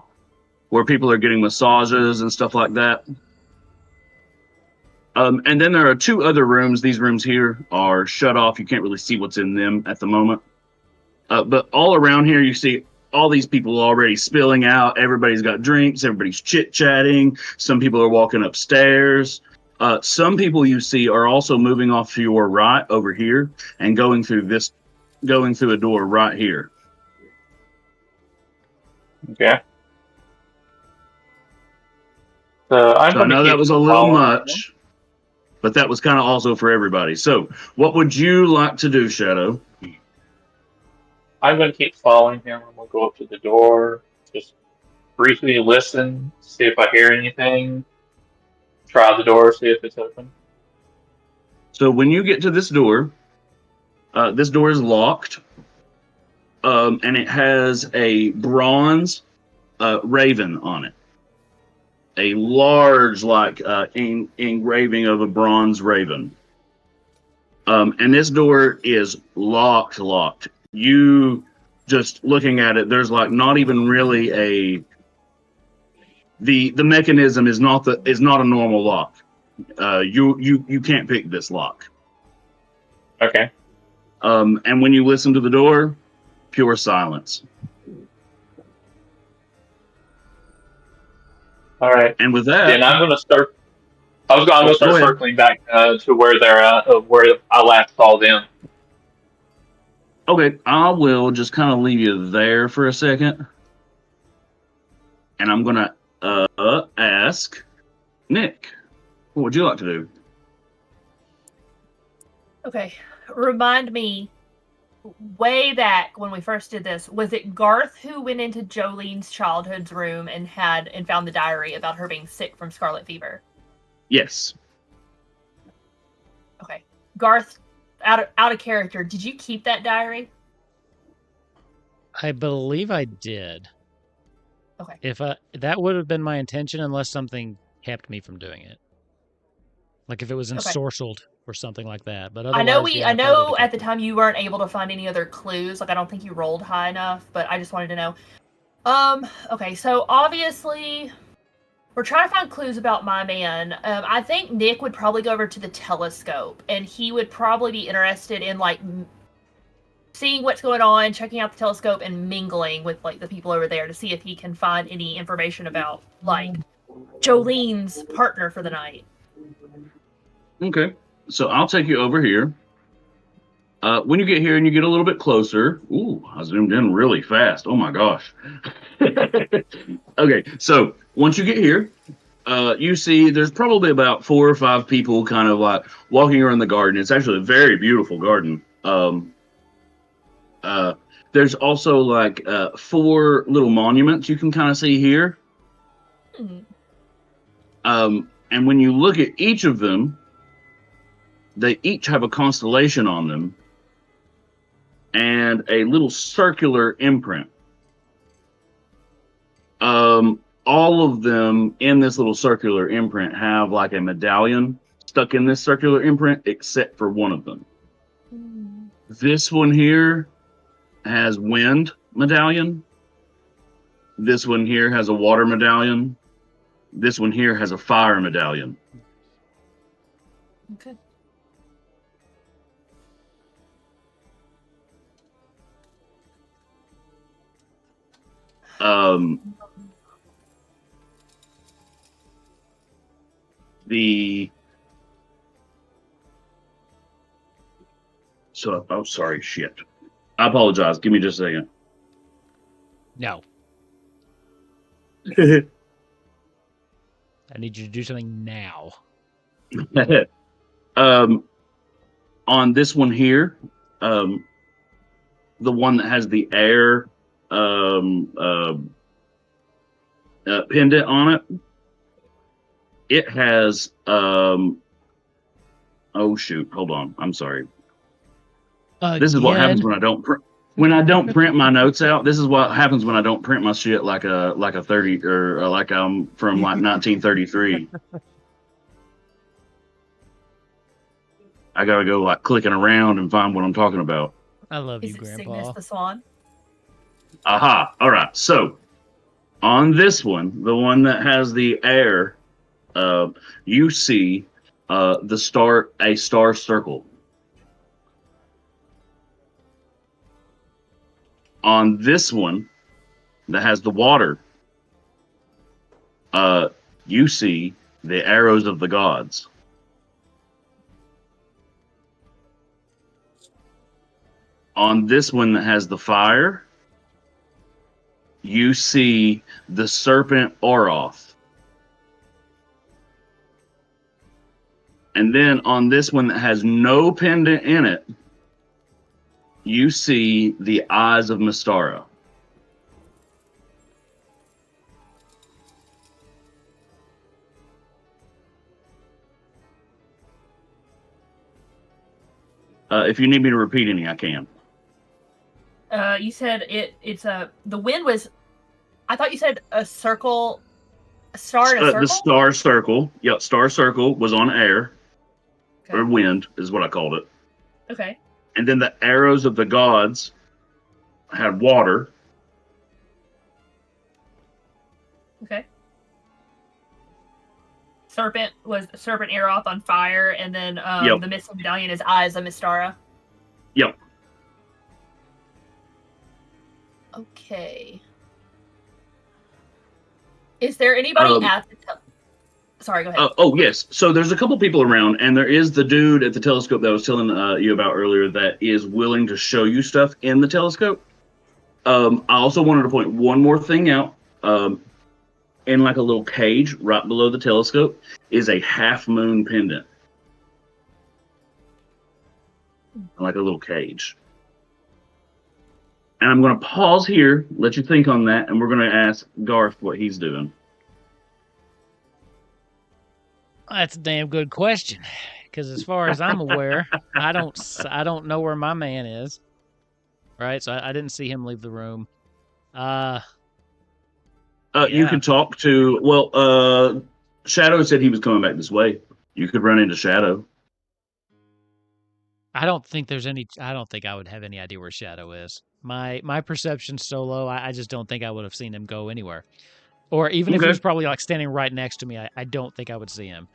where people are getting massages and stuff like that. And then there are two other rooms. These rooms here are shut off. You can't really see what's in them at the moment. But all around here, you see all these people already spilling out. Everybody's got drinks. Everybody's chit-chatting. Some people are walking upstairs. Some people you see are also moving off to your right over here and going through a door right here. Okay. So I know that was a little much, but that was kind of also for everybody. So what would you like to do, Shadow? I'm going to keep following him. I'm going to go up to the door, just briefly listen, see if I hear anything. Try the door, see if it's open. So when you get to this door is locked, and it has a bronze raven on it. A large, engraving of a bronze raven. And this door is locked. You just looking at it, there's like not even really the mechanism is not a normal lock. You can't pick this lock. Okay. And when you listen to the door, pure silence. All right. And with that, then I'm going to start. I'm going to start circling back to where they're at, where I last saw them. Okay, I will just kind of leave you there for a second. And I'm going to ask Nick, what would you like to do? Okay, remind me, way back when we first did this, was it Garth who went into Jolene's childhood's room and found the diary about her being sick from scarlet fever? Yes. Okay, Garth, out of character, did you keep that diary? I believe I did. Okay. That would have been my intention unless something kept me from doing it. Like if it was ensorcelled or something like that. But otherwise, I know at the time you weren't able to find any other clues. Like I don't think you rolled high enough, but I just wanted to know. Okay, so obviously we're trying to find clues about my man. I think Nick would probably go over to the telescope, and he would probably be interested in like seeing what's going on, checking out the telescope, and mingling with like the people over there to see if he can find any information about like Jolene's partner for the night. Okay, so I'll take you over here. When you get here and you get a little bit closer, I zoomed in really fast. Oh my gosh. Okay, so once you get here, you see there's probably about 4 or 5 people kind of like walking around the garden. It's actually a very beautiful garden. There's also like 4 little monuments you can kind of see here. And when you look at each of them, they each have a constellation on them and a little circular imprint. All of them in this little circular imprint have like a medallion stuck in this circular imprint, except for one of them. This one here has wind medallion. This one here has a water medallion. This one here has a fire medallion. Okay. Sorry, shit. I apologize. Give me just a second. No. I need you to do something now. On this one here, the one that has the air pendant on it, it has oh shoot, hold on, I'm sorry. This is what happens when I don't print my notes out. This is what happens when I don't print my shit like a 30 or like I'm from like 1933. I gotta go like clicking around and find what I'm talking about. I love you, Grandpa. Cygnus the Swan? Aha! All right. So on this one, the one that has the air, you see a star circle. On this one, that has the water, you see the arrows of the gods. On this one that has the fire, you see the serpent Oroth. And then on this one that has no pendant in it, you see the eyes of Mystara. If you need me to repeat any, I can. You said the wind was. I thought you said a circle, a star and a circle. The star circle. Yep, star circle was on air, Okay. or wind is what I called it. Okay. And then the arrows of the gods had water. Okay. Serpent Aeroth on fire, and then the missing medallion is eyes of Mystara. Yep. Okay. Is there anybody at the Sorry, go ahead. Oh, yes. So there's a couple people around, and there is the dude at the telescope that I was telling you about earlier that is willing to show you stuff in the telescope. I also wanted to point one more thing out. In like a little cage right below the telescope is a half moon pendant. Like a little cage. And I'm going to pause here, let you think on that, and we're going to ask Garth what he's doing. That's a damn good question. Because as far as I'm aware, I don't know where my man is. Right? So I didn't see him leave the room. You could talk to, Shadow said he was coming back this way. You could run into Shadow. I don't think I would have any idea where Shadow is. My perception's so low, I just don't think I would have seen him go anywhere. Or even if he was probably like standing right next to me, I don't think I would see him.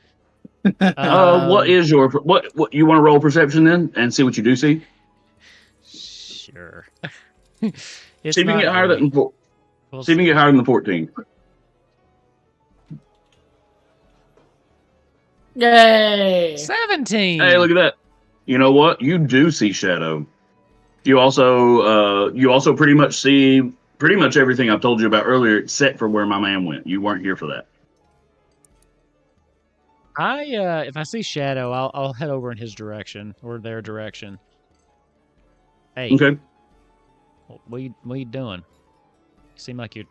What is your, what you want to roll perception then and see what you do see? Sure. See if you can get higher than see if you can get higher than 14. Yay! 17. Hey, look at that. You know what? You do see Shadow. You also pretty much see pretty much everything I've told you about earlier, except for where my man went. You weren't here for that. If I see Shadow, I'll head over in his direction or their direction. Hey. Okay. What you doing? Seem like you're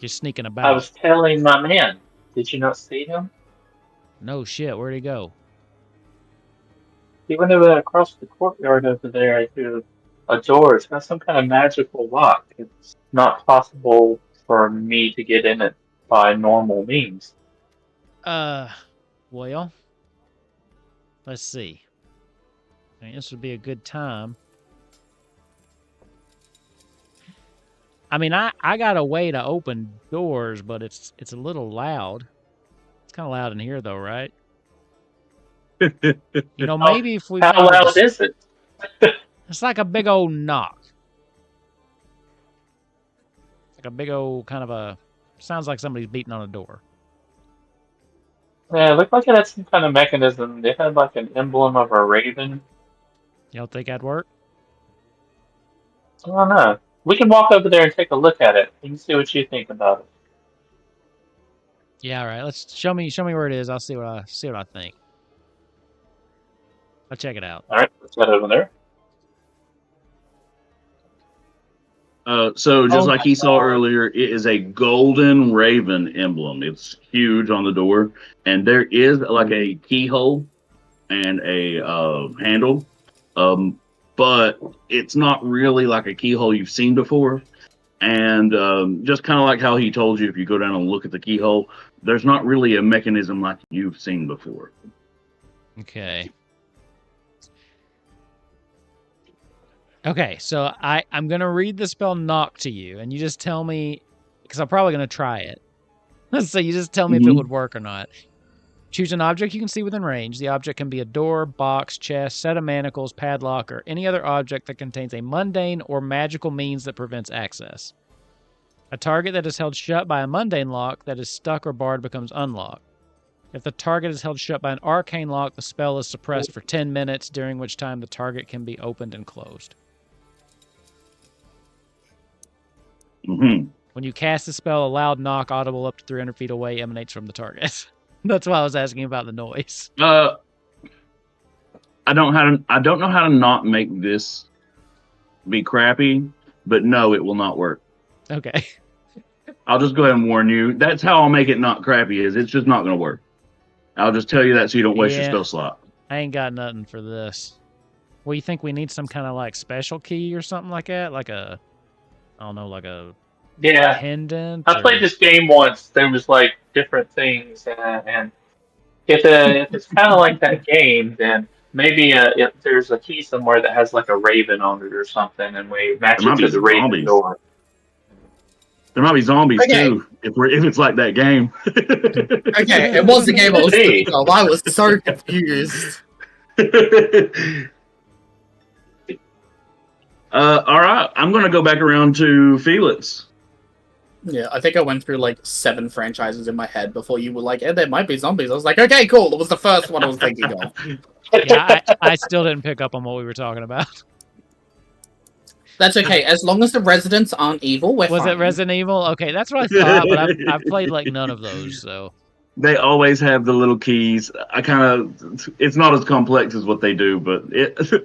sneaking about. I was telling my man. Did you not see him? No shit. Where'd he go? He went over across the courtyard over there to a door. It's got some kind of magical lock. It's not possible for me to get in it by normal means. Well, let's see. I mean, this would be a good time. I mean, I got a way to open doors, but it's a little loud. It's kind of loud in here, though, right? Maybe if we... How loud is it? It's like a big old knock. Like a big old kind of a... Sounds like somebody's beating on a door. Yeah, it looked like it had some kind of mechanism. They had like an emblem of a raven. You don't think that'd work? I don't know. We can walk over there and take a look at it. You can see what you think about it. Yeah, all right. Let's show me where it is. I'll see what I think. I'll check it out. All right, let's head over there. So just like he saw earlier, it is a golden raven emblem. It's huge on the door, and there is like a keyhole and a handle, but it's not really like a keyhole you've seen before. And just kind of like how he told you, if you go down and look at the keyhole, there's not really a mechanism like you've seen before. Okay. Okay, so I'm going to read the spell knock to you, and you just tell me, because I'm probably going to try it. So you just tell me if it would work or not. Choose an object you can see within range. The object can be a door, box, chest, set of manacles, padlock, or any other object that contains a mundane or magical means that prevents access. A target that is held shut by a mundane lock that is stuck or barred becomes unlocked. If the target is held shut by an arcane lock, the spell is suppressed for 10 minutes, during which time the target can be opened and closed. Mm-hmm. When you cast the spell, a loud knock audible up to 300 feet away emanates from the target. That's why I was asking about the noise. I don't know how to not make this be crappy, but no, it will not work. Okay. I'll just go ahead and warn you. That's how I'll make it not crappy. It's just not going to work. I'll just tell you that so you don't waste your spell slot. I ain't got nothing for this. Well, you think we need some kind of like special key or something like that? Like a, I don't know, like a pendant? I played this game once. There was like different things, and if it's kind of like that game, then maybe if there's a key somewhere that has like a raven on it or something, and we match it to the raven door. There might be zombies too, if it's like that game. Okay, it was the game I was thinking of. I was so confused. All right, I'm gonna go back around to Felix. Yeah, I think I went through like 7 franchises in my head before you were like, "Yeah, there might be zombies." I was like, "Okay, cool." It was the first one I was thinking of. Yeah, I still didn't pick up on what we were talking about. That's okay, as long as the residents aren't evil, we're fine. Was it Resident Evil? Okay, that's what I thought, but I've played like none of those, so. They always have the little keys. It's not as complex as what they do, but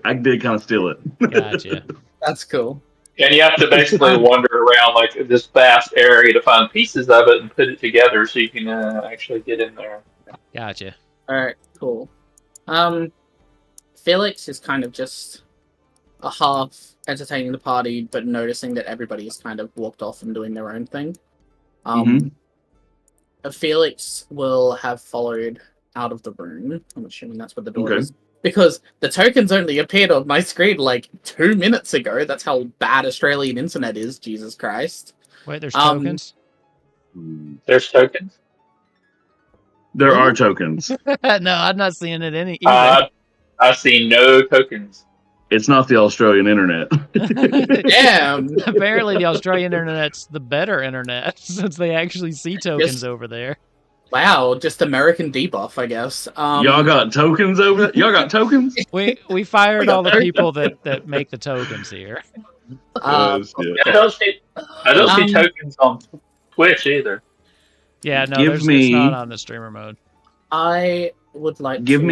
I did kind of steal it. Gotcha. That's cool. And you have to basically wander around like this vast area to find pieces of it and put it together so you can actually get in there. Gotcha. Alright, cool. Felix is kind of just a half entertaining the party, but noticing that everybody has kind of walked off and doing their own thing. Felix will have followed out of the room. I'm assuming that's what the door is. Because the tokens only appeared on my screen like 2 minutes ago. That's how bad Australian internet is, Jesus Christ. Wait, there's tokens? There's tokens? There are tokens. No, I'm not seeing it either. I see no tokens. It's not the Australian internet. Damn. Apparently the Australian internet's the better internet, since they actually see tokens over there. Wow, just American debuff, I guess. Y'all got tokens over there? Y'all got tokens? We fired all the people that make the tokens here. I don't see tokens on Twitch either. Yeah, no, it's not on the streamer mode. I would like Give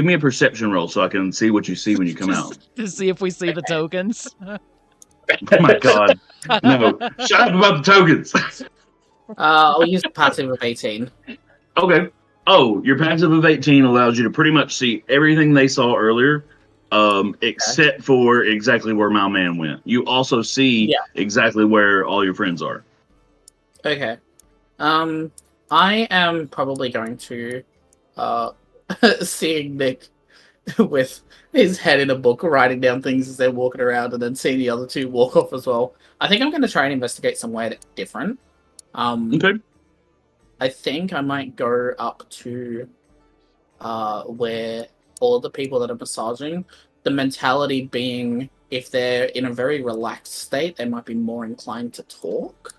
me a perception roll so I can see what you see when you come out. To see if we see the tokens. Oh my god. No. Shut up about the tokens. I'll use a passive of 18. Okay. Oh, your passive of 18 allows you to pretty much see everything they saw earlier, except for exactly where my man went. You also see exactly where all your friends are. Okay. I am probably going to seeing Nick with his head in a book, writing down things as they're walking around, and then seeing the other two walk off as well. I think I'm going to try and investigate somewhere different. Okay. I think I might go up to where all of the people that are massaging, the mentality being if they're in a very relaxed state, they might be more inclined to talk.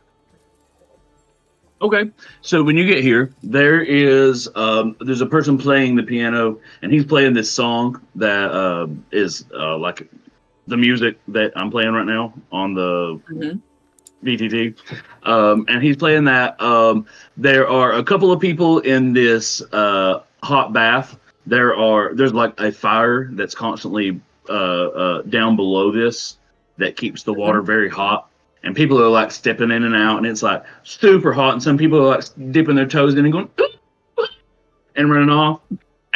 Okay, so when you get here, there's a person playing the piano, and he's playing this song that is like the music that I'm playing right now on the VTT, and he's playing that. There are a couple of people in this hot bath. There's like a fire that's constantly down below this that keeps the water very hot. And people are like stepping in and out, and it's like super hot. And some people are like dipping their toes in and going and running off.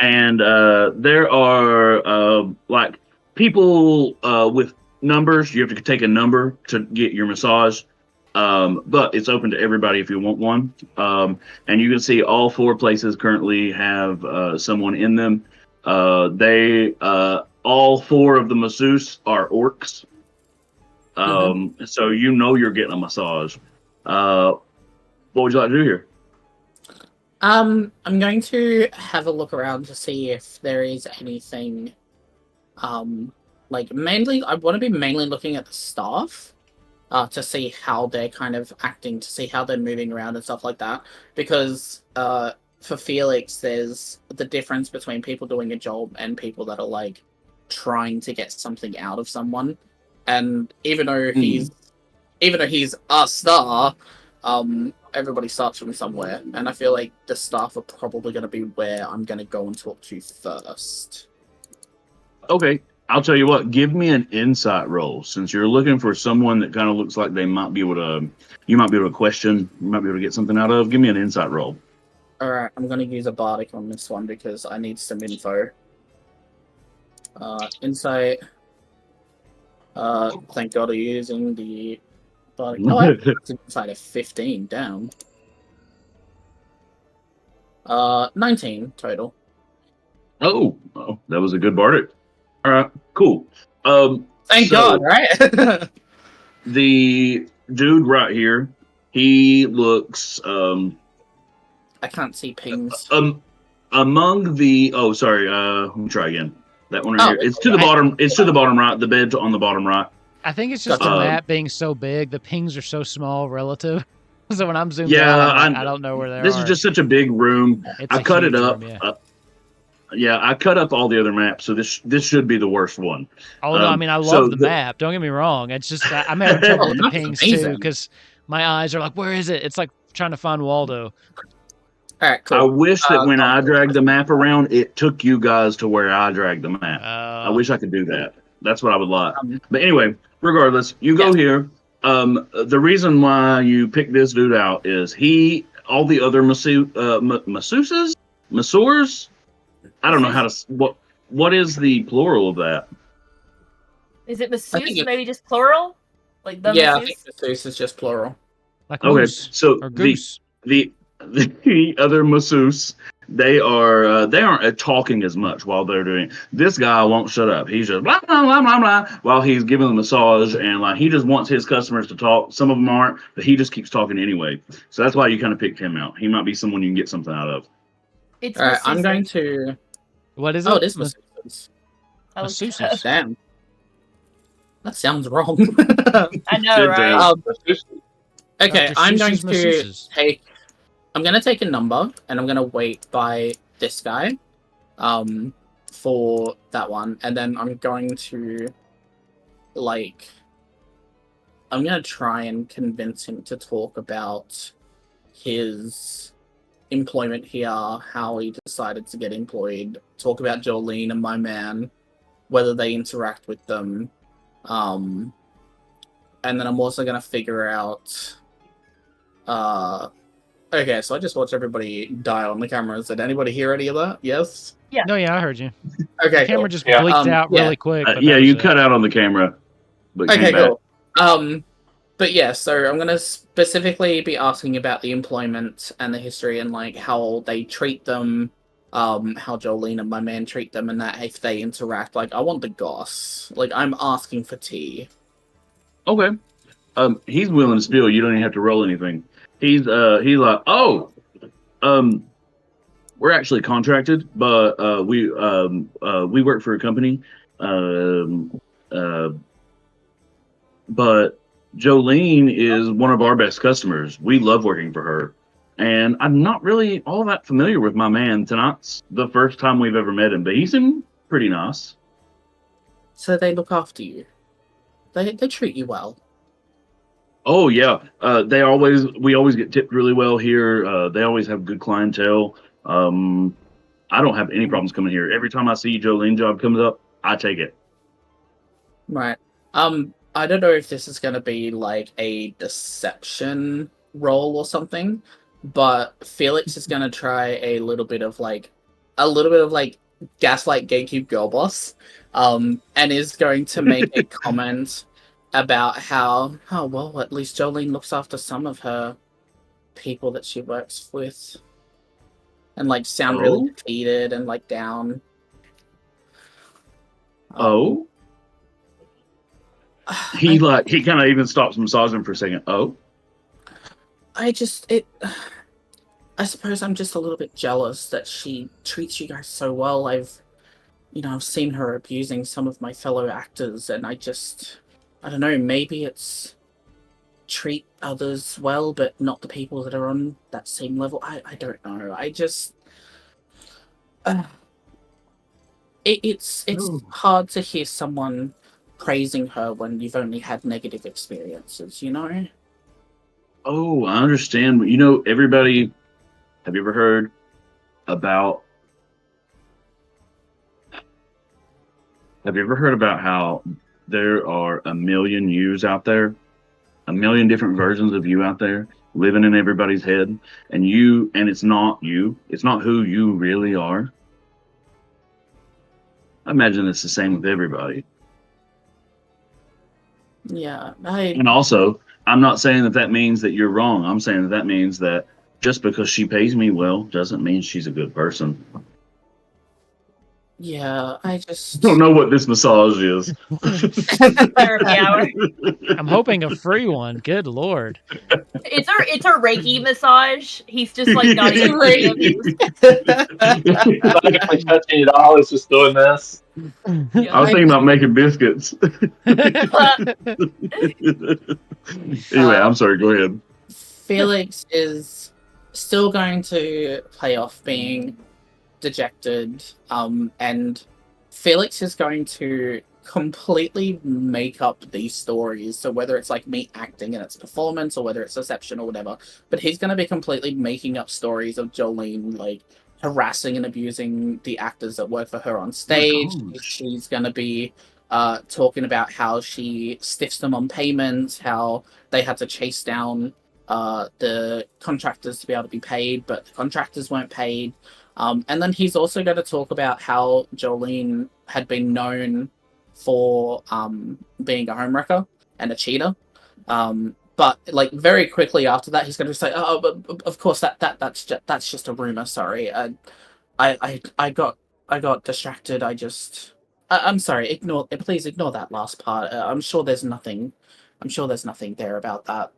And there are like people with numbers. You have to take a number to get your massage, but it's open to everybody if you want one. And you can see all 4 places currently have someone in them. All 4 of the masseuse are orcs. So you're getting a massage. What would you like to do here? I'm going to have a look around to see if there is anything. Like mainly, I want to be mainly looking at the staff. to see how they're kind of acting, to see how they're moving around and stuff like that. Because for Felix, there's the difference between people doing a job and people that are like trying to get something out of someone. And even though he's a star, everybody starts from somewhere, and I feel like the staff are probably going to be where I'm going to go and talk to first. Okay, I'll tell you what. Give me an insight roll, since you're looking for someone that kind of looks like they might be able to. You might be able to question. You might be able to get something out of. Give me an insight roll. All right, I'm going to use a bardic on this one because I need some info. Insight. Thank God I'm using the bardic. Oh, I have insight of 15 down. 19 total. Oh, that was a good bardic. All right, cool. Thank God, right? The dude right here, he looks I can't see pings. Among the sorry, let me try again. That one right here. It's to the I- bottom. It's to the bottom right. The bed's on the bottom right. I think it's just the map being so big, the pings are so small relative. So when I'm zoomed Yeah, out, I don't know where they are. This is just such a big room. It's I a cut it huge up. room, Yeah, I cut up all the other maps, so this should be the worst one. Oh no, I mean I love the map. Don't get me wrong. It's just I'm having trouble with the pings too because my eyes are like, where is it? It's like trying to find Waldo. All right, cool. I wish that when I dragged the map around, it took you guys to where I dragged the map. I wish I could do that. That's what I would like. But anyway, regardless, you go here. The reason why you picked this dude out is all the other masseuses? I don't know how to. What is the plural of that? Is it masseuse? Maybe just plural? Like the yeah, masseuse? I think masseuse is just plural. Like okay, moose so or goose. The other masseuse, they aren't talking as much while they're doing it. This guy won't shut up. He's just blah blah blah blah blah while he's giving the massage, and like he just wants his customers to talk. Some of them aren't, but he just keeps talking anyway. So that's why you kind of picked him out. He might be someone you can get something out of. It's all right, I'm going to. What is it? Oh, it is masseuses. Masseuses. Damn. That sounds wrong. I know, right? Okay, I'm going to masseuses. I'm going to take a number, and I'm going to wait by this guy for that one, and then I'm going to, I'm going to try and convince him to talk about his employment here, how he decided to get employed, talk about Jolene and my man, whether they interact with them, and then I'm also going to figure out... okay, so I just watched everybody die on the cameras. Did anybody hear any of that? Yes? Yeah. No, yeah, I heard you. Okay, the camera cool. just blinked out really quick. But yeah, you cut out on the camera. But okay, cool. But yeah, so I'm going to specifically be asking about the employment and the history and like how they treat them, how Jolene and my man treat them, and that if they interact. Like, I want the goss. Like, I'm asking for tea. Okay. He's willing to spill. You don't even have to roll anything. He's like, oh, we're actually contracted, but we work for a company. But Jolene is one of our best customers. We love working for her. And I'm not really all that familiar with my man. Tonight's the first time we've ever met him, but he seemed pretty nice. So they look after you. They treat you well. Oh yeah, we always get tipped really well here. They always have good clientele. I don't have any problems coming here. Every time I see Jolene job comes up, I take it. Right. I don't know if this is going to be like a deception role or something, but Felix is going to try a little bit of gaslight gatekeep girl boss, and is going to make a comment about how, oh well, at least Jolene looks after some of her people that she works with, and like sound really defeated and like down. He kind of even stops massaging for a second. I suppose I'm just a little bit jealous that she treats you guys so well. I've seen her abusing some of my fellow actors, and I don't know, maybe it's treat others well, but not the people that are on that same level. I don't know. I just it's hard to hear someone praising her when you've only had negative experiences, you know? Oh, I understand. You know, everybody, have you ever heard about how there are a million yous out there? A million different versions of you out there living in everybody's head, and it's not you. It's not who you really are. I imagine it's the same with everybody. Yeah, And also, I'm not saying that means that you're wrong. I'm saying that means that just because she pays me well doesn't mean she's a good person. Yeah, I just don't know what this massage is. Therapy hour. I'm hoping a free one. Good lord. It's our Reiki massage. He's just like not even Reiki. Not actually touching it all. It's just doing this. Yeah. I was thinking about making biscuits. Anyway, I'm sorry. Go ahead. Felix is still going to play off being dejected, and Felix is going to completely make up these stories. So whether it's like me acting in its performance or whether it's deception or whatever, but he's going to be completely making up stories of Jolene like harassing and abusing the actors that work for her on stage. She's going to be talking about how she stiffs them on payments, how they had to chase down the contractors to be able to be paid, but the contractors weren't paid. And then he's also going to talk about how Jolene had been known for being a homewrecker and a cheater. But like very quickly after that, he's going to say, "Oh, but of course that's just a rumor. Sorry, I got distracted. I'm sorry. Please ignore that last part. I'm sure there's nothing there about that."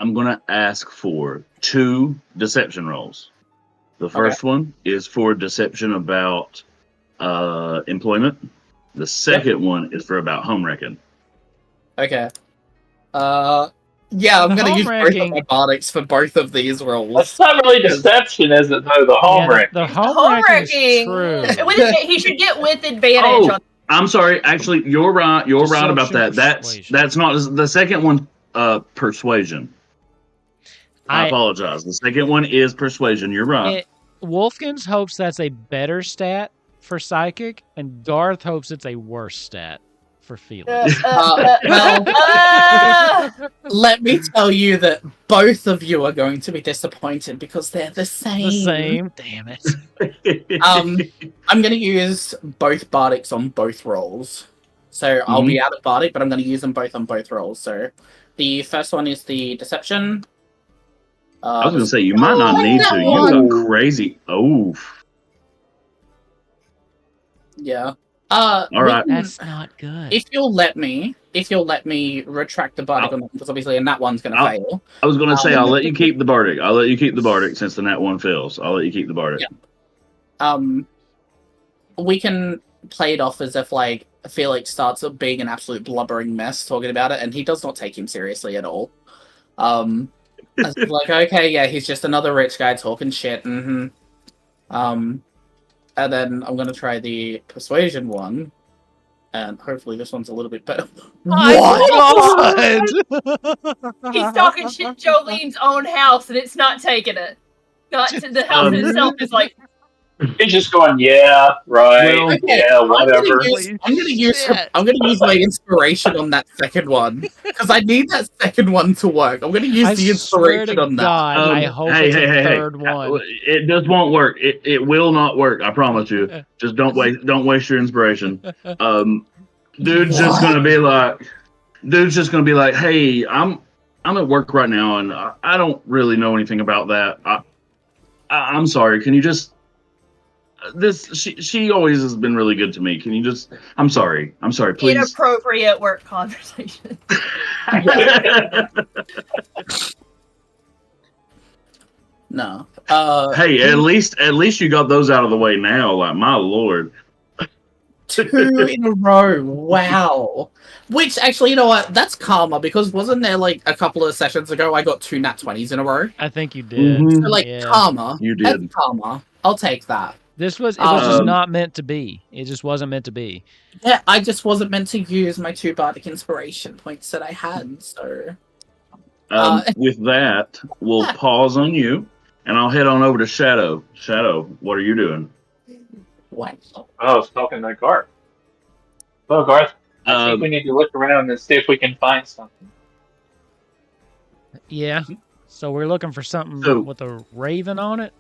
I'm gonna ask for 2 deception rolls. The first one is for deception about employment. The second one is for about home wrecking. Okay. Yeah, I'm going to use both of my bardics for both of these rolls. That's not really deception, is it, though? The home wrecking. The home wrecking. True. He should get with advantage. Oh, I'm sorry. Actually, you're right. You're right about that. That's not the second one. Persuasion. I apologize. The second one is persuasion. You're right. Wolfkins hopes that's a better stat for psychic, and Garth hopes it's a worse stat for Felix. Let me tell you that both of you are going to be disappointed because they're the same. The same? Damn it. I'm going to use both bardics on both rolls. So I'll be out of bardic, but I'm going to use them both on both rolls. So the first one is the deception. I was going to say, you might not need to. You go crazy. Oh. Yeah. All right. That's not good. If you'll let me retract the bardic on that, because obviously, and that one's going to fail. I was going to say, I'll let you keep the bardic. I'll let you keep the bardic since the nat one fails. I'll let you keep the bardic. Yeah. We can play it off as if like Felix starts being an absolute blubbering mess talking about it, and he does not take him seriously at all. Like, okay, yeah, he's just another rich guy talking shit. And then I'm gonna try the persuasion one, and hopefully this one's a little bit better. What? He's talking shit Jolene's own house, and it's not taking it. Not the house itself is like. He's just going, yeah, right, well, yeah, whatever. I'm gonna use my inspiration on that second one because I need that second one to work. I'm gonna use the inspiration on that. I hope it's a third one. It just won't work. It will not work. I promise you. Just don't waste your inspiration. Dude's just gonna be like, hey, I'm at work right now, and I don't really know anything about that. I'm sorry. Can you just she always has been really good to me. Can you just I'm sorry, please. Inappropriate work conversation. No. Hey, at least you got those out of the way now. Like, my lord. 2 in a row. Wow. Which, actually, you know what? That's karma, because wasn't there, like, a couple of sessions ago I got 2 nat 20s in a row? I think you did. So, like, Yeah. karma. You That's did. karma. I'll take that. It was just not meant to be. It just wasn't meant to be. Yeah, I just wasn't meant to use my 2 bardic inspiration points that I had, so... With that, we'll pause on you, and I'll head on over to Shadow. Shadow, what are you doing? What? I was talking to Garth. Well, Garth, I think we need to look around and see if we can find something. Yeah. So we're looking for something with a raven on it?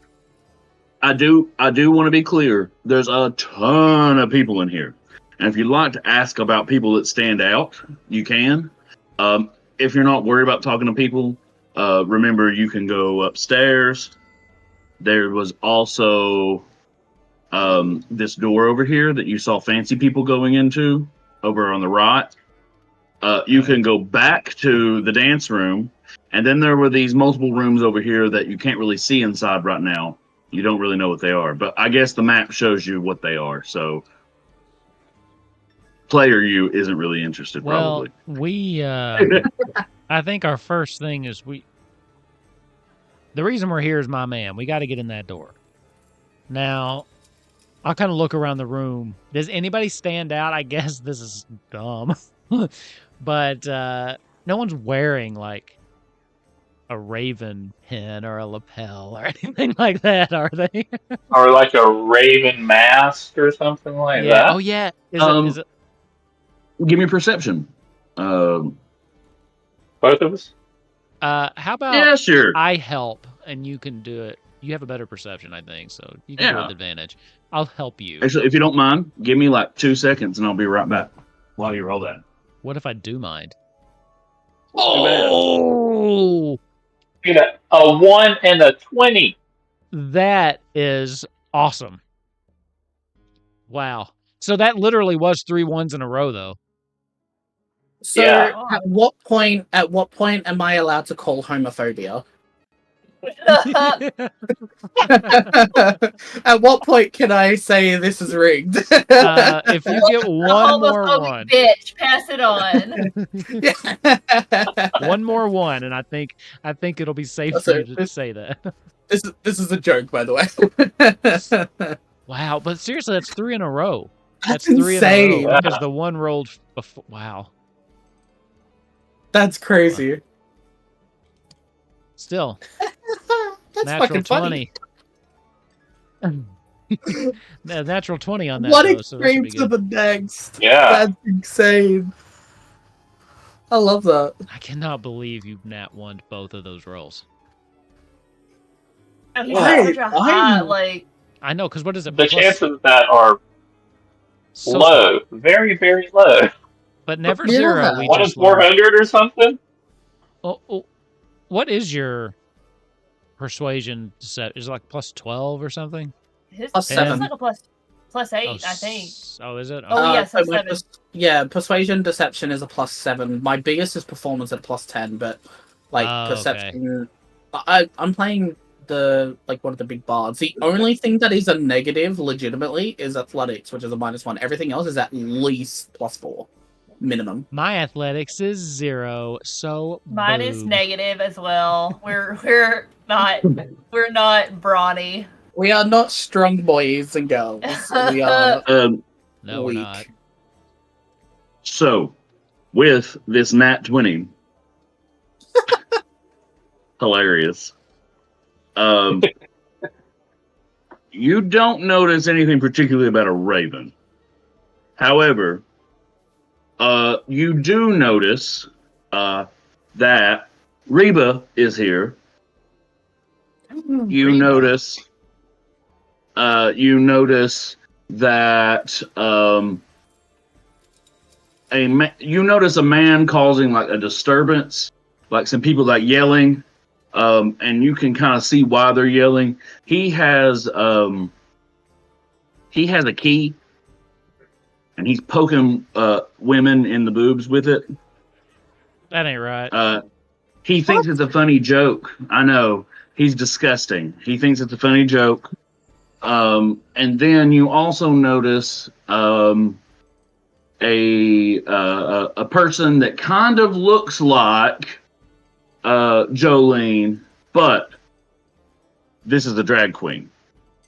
I do want to be clear. There's a ton of people in here. And if you'd like to ask about people that stand out, you can. If you're not worried about talking to people, remember you can go upstairs. There was also this door over here that you saw fancy people going into over on the right. You can go back to the dance room, and then there were these multiple rooms over here that you can't really see inside right now. You don't really know what they are, but I guess the map shows you what they are. So player you isn't really interested, probably. We I think our first thing is the reason we're here is my man. We got to get in that door. Now, I'll kind of look around the room. Does anybody stand out? I guess this is dumb. But no one's wearing like a raven pin or a lapel or anything like that, are they? Or like a raven mask or something like that? Oh, yeah. Is it? Give me perception. Both of us? How about sure. I help and you can do it? You have a better perception, I think, so you can do it with advantage. I'll help you. Actually, if you don't mind, give me like 2 seconds and I'll be right back while you roll that. What if I do mind? Oh! A 1 and a 20. That is awesome. Wow. So that literally was 3 1s in a row, though. So at what point am I allowed to call homophobia? At what point can I say this is rigged? If you get one more 1, bitch, pass it on. One more 1, and I think it'll be safe for you to say that. This is a joke, by the way. Wow, but seriously, that's 3 in a row. That's 3 insane. In a row because the 1 rolled before. Wow, that's crazy. Still, that's natural fucking 20. Natural 20 on that. What extreme to the next? Yeah, that's insane. I love that. I cannot believe you've nat 1'd both of those rolls. I know, because what is it? The chances of that are low, very, very low. But never 0. We 1 in 400 or something. Oh, what is your persuasion set? Is it like plus 12 or something? His plus 7. Like a plus 8, I think. Oh, is it? Oh, yes, so 7. Persuasion deception is a plus 7. My biggest is performance at plus 10, but like perception. Okay. I'm playing one of the big bards. The only thing that is a negative, legitimately, is athletics, which is a -1. Everything else is at least plus 4. Minimum. My athletics is 0, so mine is negative as well. We're not brawny. We are not strong boys and girls. We are no, we're not. So, with this nat 20, hilarious. You don't notice anything particularly about a raven. However, you do notice that Reba is here. You notice that you notice a man causing like a disturbance, like some people like yelling, and you can kind of see why they're yelling. He has a key. And he's poking women in the boobs with it. That ain't right. He thinks it's a funny joke. I know. He's disgusting. He thinks it's a funny joke. And then you also notice a person that kind of looks like Jolene, but this is a drag queen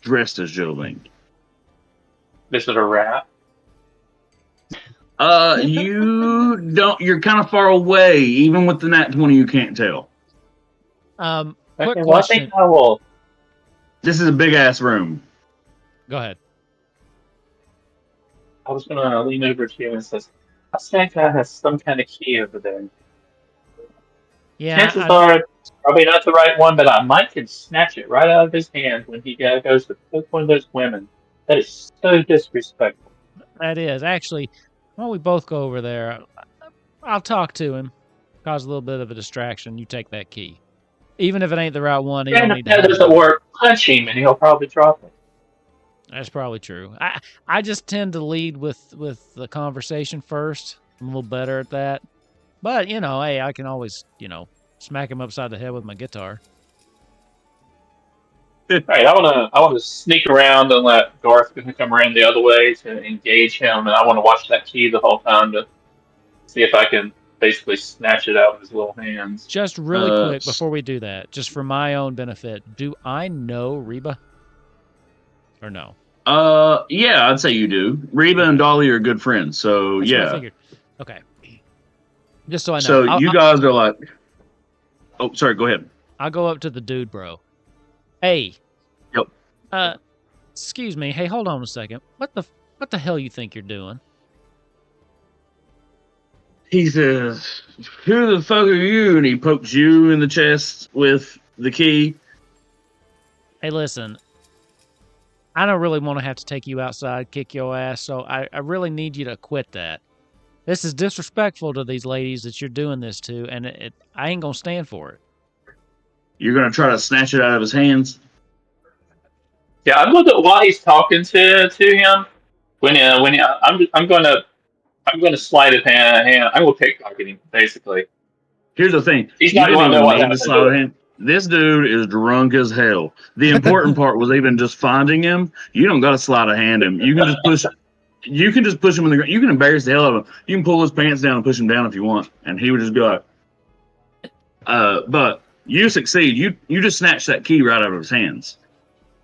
dressed as Jolene. This is a rat. You don't. You're kind of far away. Even with the nat 20, you can't tell. Quick Okay, well, I question. think I will. This is a big ass room. Go ahead. I was gonna lean over to you and says, I think I has some kind of key over there. Yeah, Chances are it's probably not the right one, but I might can snatch it right out of his hand when he goes to poke one of those women. That is so disrespectful. that is. Actually, why don't we both go over there? I'll talk to him. Cause a little bit of a distraction. You take that key. Even if it ain't the right one, he don't And need if to that have doesn't it. work, punch him and he'll probably drop it. That's probably true. I just tend to lead with the conversation first. I'm a little better at that. But, hey, I can always, smack him upside the head with my guitar. Alright, I wanna sneak around and let Garth come around the other way to engage him, and I wanna watch that key the whole time to see if I can basically snatch it out of his little hands. Just really quick before we do that, just for my own benefit, do I know Reba? Or no? Yeah, I'd say you do. Reba and Dolly are good friends, so That's what I yeah. figured. Okay. Just so I know. So you guys are like, oh, sorry, go ahead. I'll go up to the dude, bro. Hey. Yep. Excuse me. Hey, hold on a second. What the hell you think you're doing? He says, "Who the fuck are you?" And he pokes you in the chest with the key. Hey, listen. I don't really want to have to take you outside, kick your ass, so I really need you to quit that. This is disrespectful to these ladies that you're doing this to, and I ain't gonna stand for it. You're gonna try to snatch it out of his hands? Yeah, I'm gonna while he's talking to him. I'm gonna slide his hand. I'm gonna pickpocket him basically. Here's the thing: he's you not didn't gonna know even what need to happened slide a hand. This dude is drunk as hell. The important part was even just finding him. You don't got to slide a hand him. You can just push. You can just push him in the ground. You can embarrass the hell out of him. You can pull his pants down and push him down if you want, and he would just be like. But you succeed. You just snatch that key right out of his hands.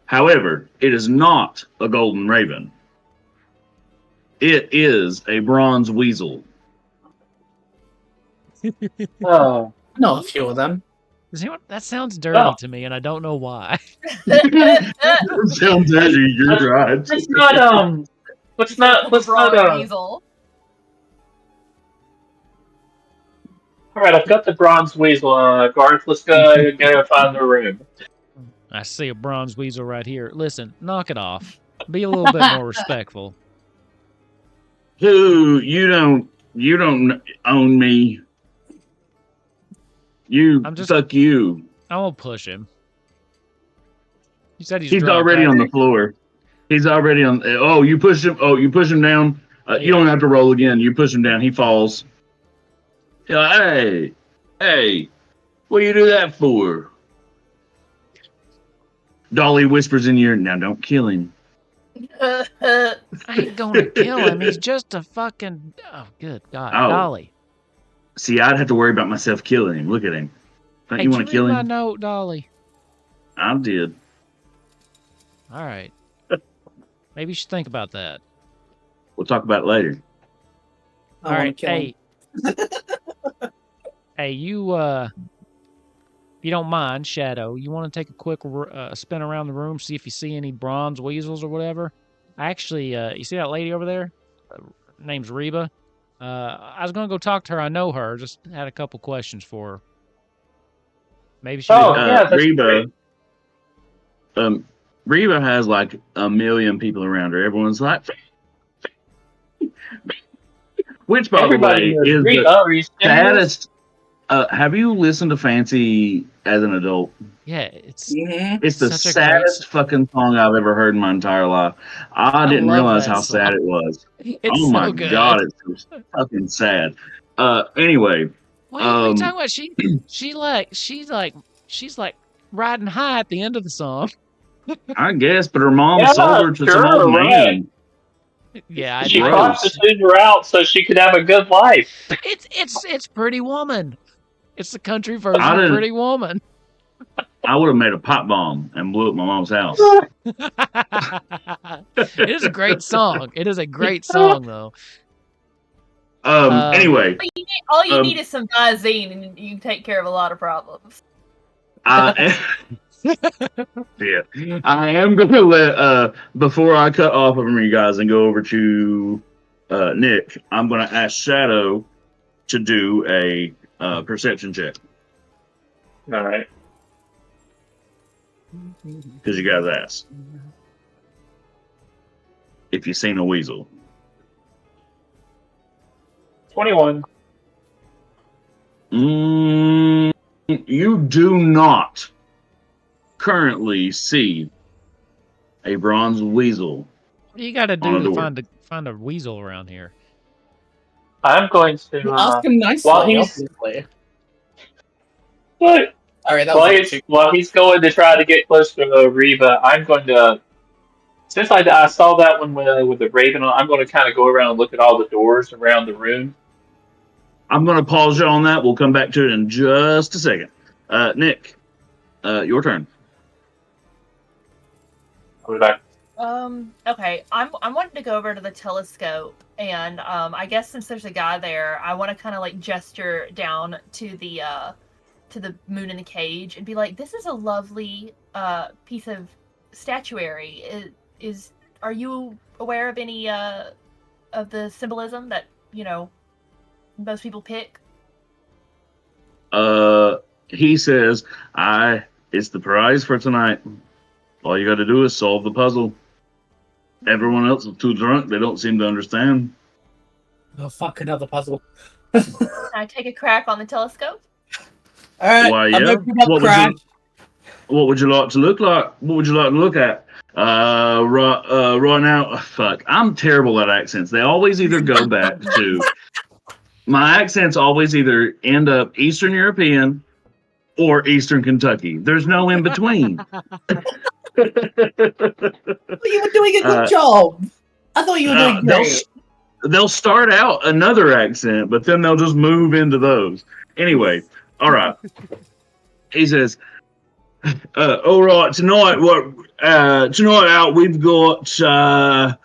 However, it is not a golden raven. It is a bronze weasel. Oh, not a few of them. That sounds dirty to me, and I don't know why. Sounds dirty. You're right. It's not Let's not Weasel. All right, I've got the bronze weasel. Garth, let's go find the room. I see a bronze weasel right here. Listen, knock it off. Be a little bit more respectful. Who you don't own me. Fuck you. I won't push him. You said he's drunk, already on the floor. He's already on. Oh, you push him. Oh, you push him down. You don't have to roll again. You push him down. He falls. You're like, hey, what do you do that for? Dolly whispers in your ear. Now don't kill him. I ain't gonna kill him. He's just a fucking. Oh, good God, Dolly. See, I'd have to worry about myself killing him. Look at him. Don't you want to kill him? My note, Dolly. I did. All right. Maybe you should think about that. We'll talk about it later. All right. Hey. Hey, you. If you don't mind, Shadow, you want to take a quick spin around the room, see if you see any bronze weasels or whatever? Actually, you see that lady over there? Name's Reba. I was going to go talk to her. I know her. Just had a couple questions for her. Maybe she. Reba. Reba has like 1 million people around her. Everyone's like, which, by the way, is the saddest. Have you listened to Fancy as an adult? Yeah, it's the saddest fucking song I've ever heard in my entire life. I didn't realize how sad it was. Oh my God, it's so fucking sad. Anyway. What are you talking about? She's like riding high at the end of the song. I guess, but her mom sold her to some old man. Yeah, She I Gross. prostituted her out so she could have a good life. it's Pretty Woman. It's the country I version of didn't. Pretty Woman. I would have made a pot bomb and blew up my mom's house. It is a great song. It is a great song, though. Anyway, All you need is some Visine, and you can take care of a lot of problems. yeah, I am going to let before I cut off from you guys and go over to Nick. I'm going to ask Shadow to do a perception check All right. because you guys asked if you've seen a weasel. 21. You do not currently see a bronze weasel. What do you got to On a do to door. find a weasel around here? I'm going to Ask him nicely, while he's obviously. what? All right, that was While he's going to try to get close to Reba, I'm going to, since I saw that one with the raven on, I'm going to kind of go around and look at all the doors around the room. I'm going to pause you on that. We'll come back to it in just a second. Nick, your turn. I'll be back. Okay. I'm wanting to go over to the telescope, and I guess since there's a guy there, I want to kind of like gesture down to the moon in the cage and be like, "This is a lovely piece of statuary. Are you aware of any of the symbolism that most people pick?" He says, it's the prize for tonight. All you got to do is solve the puzzle. Everyone else is too drunk. They don't seem to understand. Oh, fuck, another puzzle. Can I take a crack on the telescope? All right, Why, I'm yeah. opening up crash. What would you like to look like? What would you like to look at? Right now, fuck. I'm terrible at accents. They always either go back to my accents always either end up Eastern European or Eastern Kentucky. There's no in between. You were doing a good job. I thought you were doing great. They'll start out another accent, but then they'll just move into those. Anyway, all right. He says, "All right, tonight out we've got the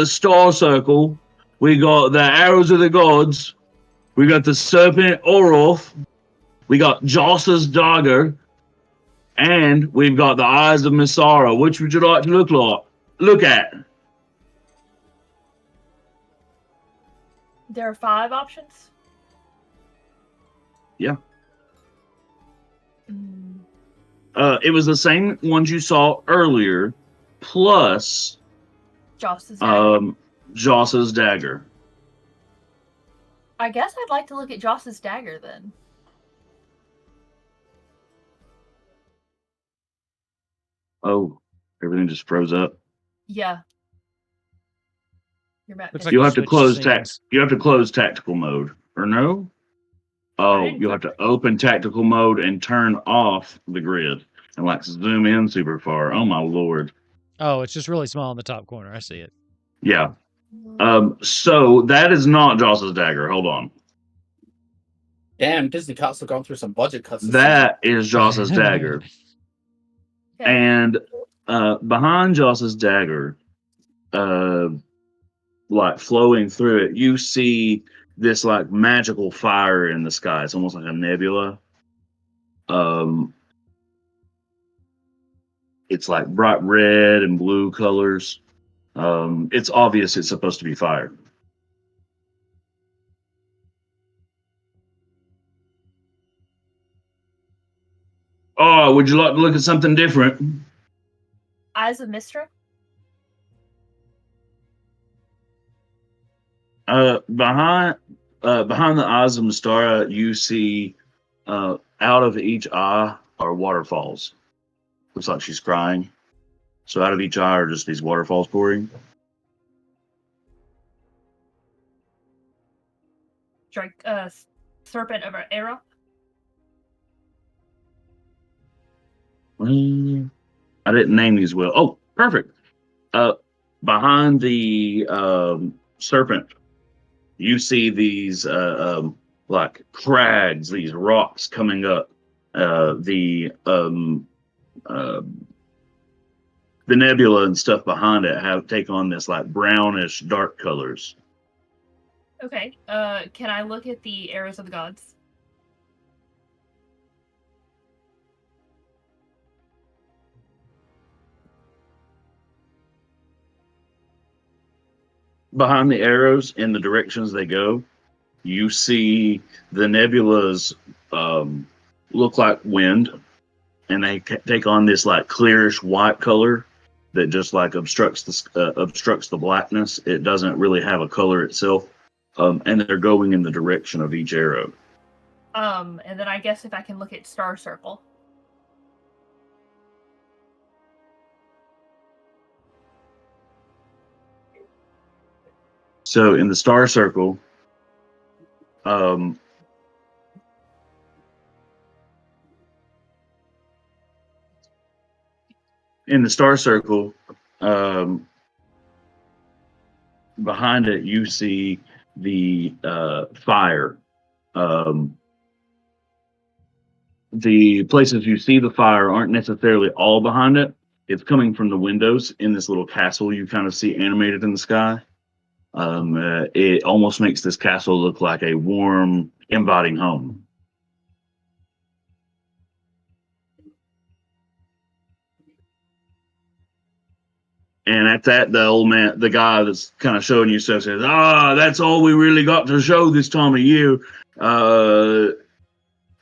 star circle, we got the arrows of the gods, we got the serpent Oroth, we got Joss's dagger, and we've got the eyes of Misara. Which would you like to look at?" There are 5 options. Yeah. Mm. It was the same ones you saw earlier, plus Joss's dagger. Joss's dagger. I guess I'd like to look at Joss's dagger then. Oh, everything just froze up. Yeah. Looks like You'll you have to switched close scenes. You have to close tactical mode, or no? Oh, you'll have to open tactical mode and turn off the grid and like zoom in super far. Oh my lord. Oh, it's just really small in the top corner. I see it. Yeah. So that is not Joss's dagger. Hold on. Damn, Disney Cuts have gone through some budget cuts. That is Joss's dagger. Okay. And behind Joss's dagger, like flowing through it, you see this like magical fire in the sky. It's almost like a nebula. It's like bright red and blue colors. It's obvious it's supposed to be fire. Oh, would you like to look at something different? Eyes of Mistra? Behind the eyes of Mystara, you see out of each eye are waterfalls. Looks like she's crying. So out of each eye are just these waterfalls pouring. Serpent of Era? I didn't name these well. Oh, perfect. behind the serpent, you see these like crags, these rocks coming up. The nebula and stuff behind it take on this like brownish dark colors. Okay. Can I look at the arrows of the gods? Behind the arrows, in the directions they go, you see the nebulas look like wind, and they take on this like clearish white color that just like obstructs the blackness. It doesn't really have a color itself, and they're going in the direction of each arrow. And then I guess if I can look at Star Circle. So in the star circle, behind it, you see the fire. The places you see the fire aren't necessarily all behind it. It's coming from the windows in this little castle you kind of see animated in the sky. It almost makes this castle look like a warm, inviting home. And at that, the old man, the guy that's kind of showing you stuff, says, that's all we really got to show this time of year.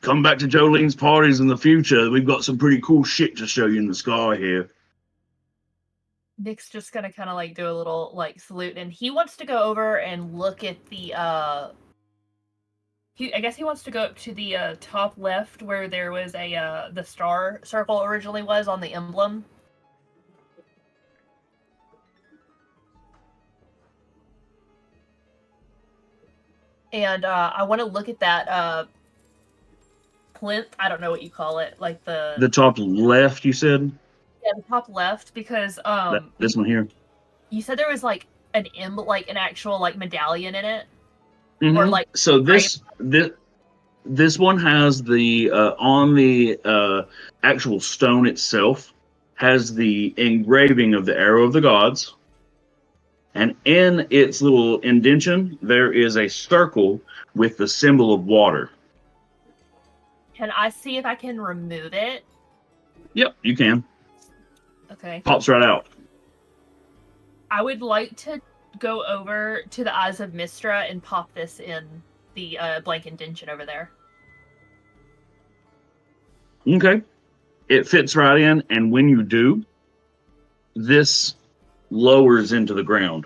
Come back to Jolene's parties in the future. We've got some pretty cool shit to show you in the sky here. Nick's just gonna kind of like do a little like salute, and he wants to go over and look at the I guess he wants to go up to the top left where there was a the star circle originally was on the emblem. And I want to look at that plinth. I don't know what you call it, like the top left. You said? Yeah, the top left, because this one here. You said there was like an an actual like medallion in it, or like so this one has the on the actual stone itself has the engraving of the arrow of the gods. And in its little indention, there is a circle with the symbol of water. Can I see if I can remove it? Yep, you can. Okay. Pops right out. I would like to go over to the Eyes of Mystra and pop this in the blank indention over there. Okay. It fits right in, and when you do, this lowers into the ground.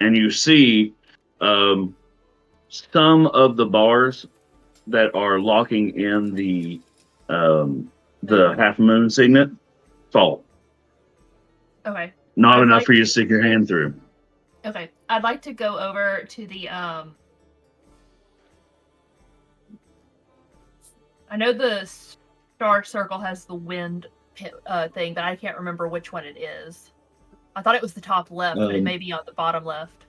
And you see some of the bars that are locking in the half moon signet fall. Okay. Not enough for you to stick your hand through. Okay. I'd like to go over to the I know the star circle has the wind thing, but I can't remember which one it is. I thought it was the top left, but it may be on the bottom left.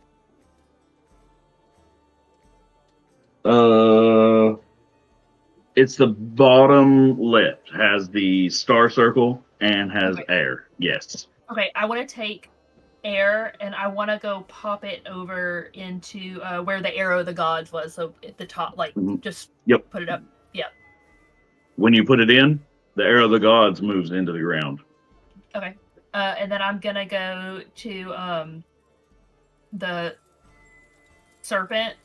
It's the bottom left. Has the star circle and has air. Yes. Okay, I want to take air and I want to go pop it over into where the arrow of the gods was. So at the top, like just put it up. Yep. When you put it in, the arrow of the gods moves into the ground. Okay. And then I'm gonna go to the serpent.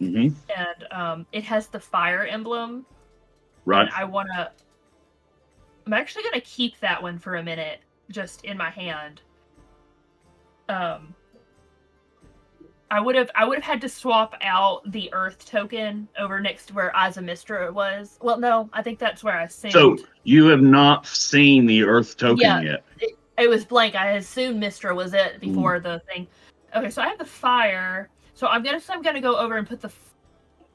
Mm-hmm. And it has the fire emblem. Right. And I'm actually gonna keep that one for a minute, just in my hand. I would have had to swap out the Earth token over next to where Eyes of Mystra was. Well, no, I think that's where I assumed. So you have not seen the Earth token yet. It was blank. I assumed Mystra was it before the thing. Okay, so I have the fire. So I'm gonna go over and put the.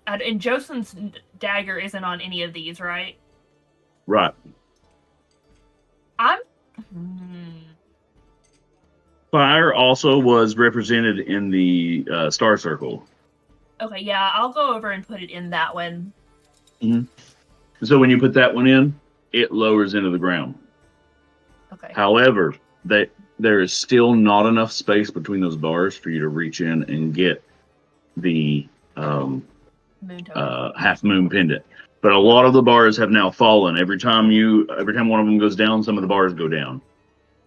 And Jocelyn's dagger isn't on any of these, right? Right. Fire also was represented in the star circle. Okay, yeah, I'll go over and put it in that one. Mm-hmm. So when you put that one in, it lowers into the ground. Okay. However, there is still not enough space between those bars for you to reach in and get the half moon pendant. But a lot of the bars have now fallen. Every time one of them goes down, some of the bars go down.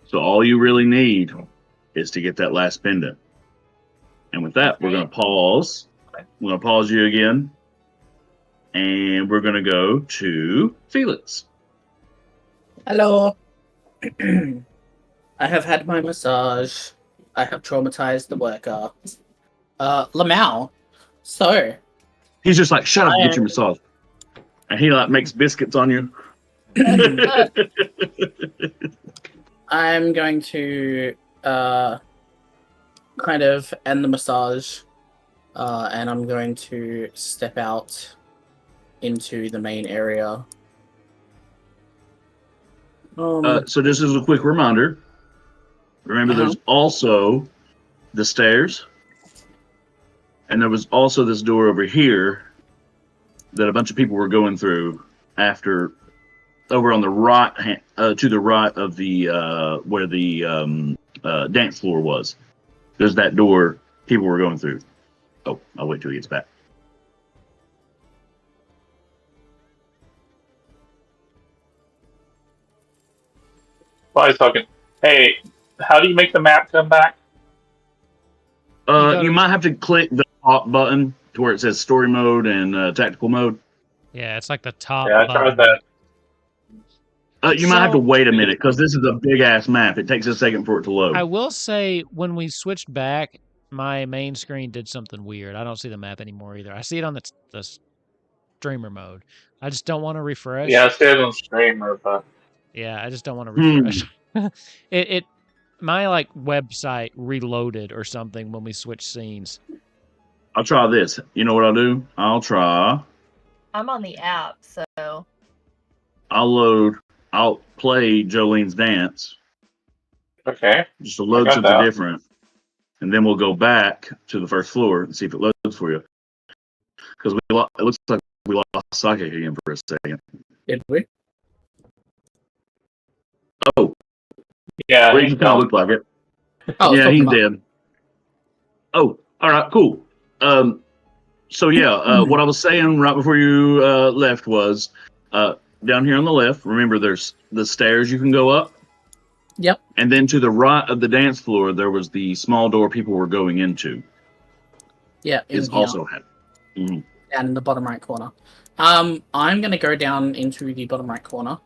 So all you really need is to get that last pendant. And with that, we're going to pause. I'm going to pause you again. And we're going to go to Felix. Hello. I have had my massage. I have traumatized the worker. Lamau. So. He's just like, shut up and get your massage. And he like makes biscuits on you. I'm going to kind of end the massage. And I'm going to step out into the main area. So this is a quick reminder. Remember, there's also the stairs. And there was also this door over here that a bunch of people were going through after, over on the right hand, to the right of the where the dance floor was. There's that door people were going through. Oh, I'll wait till he gets back. While he's talking, hey, how do you make the map come back? You might have to click the top button to where it says story mode and tactical mode. Yeah, it's like the top. Yeah, I tried that. You might have to wait a minute because this is a big ass map. It takes a second for it to load. I will say when we switched back, my main screen did something weird. I don't see the map anymore either. I see it on the streamer mode. I just don't want to refresh. Yeah, I see it on streamer, but yeah, I just don't want to refresh. It my like website reloaded or something when we switched scenes. I'll try this. You know what I'll do? I'm on the app, so I'll play Jolene's dance. Okay. Just to load something different. And then we'll go back to the first floor and see if it loads for you. Because it looks like we lost Psychic again for a second. Did we? Oh. Yeah, he kind of looked like it. Oh, yeah, he's dead. Oh, all right, cool. So yeah, what I was saying right before you left was down here on the left, remember there's the stairs you can go up. Yep. And then to the right of the dance floor, there was the small door people were going into. Yeah, is also happening. Down in the bottom right corner. I'm gonna go down into the bottom right corner.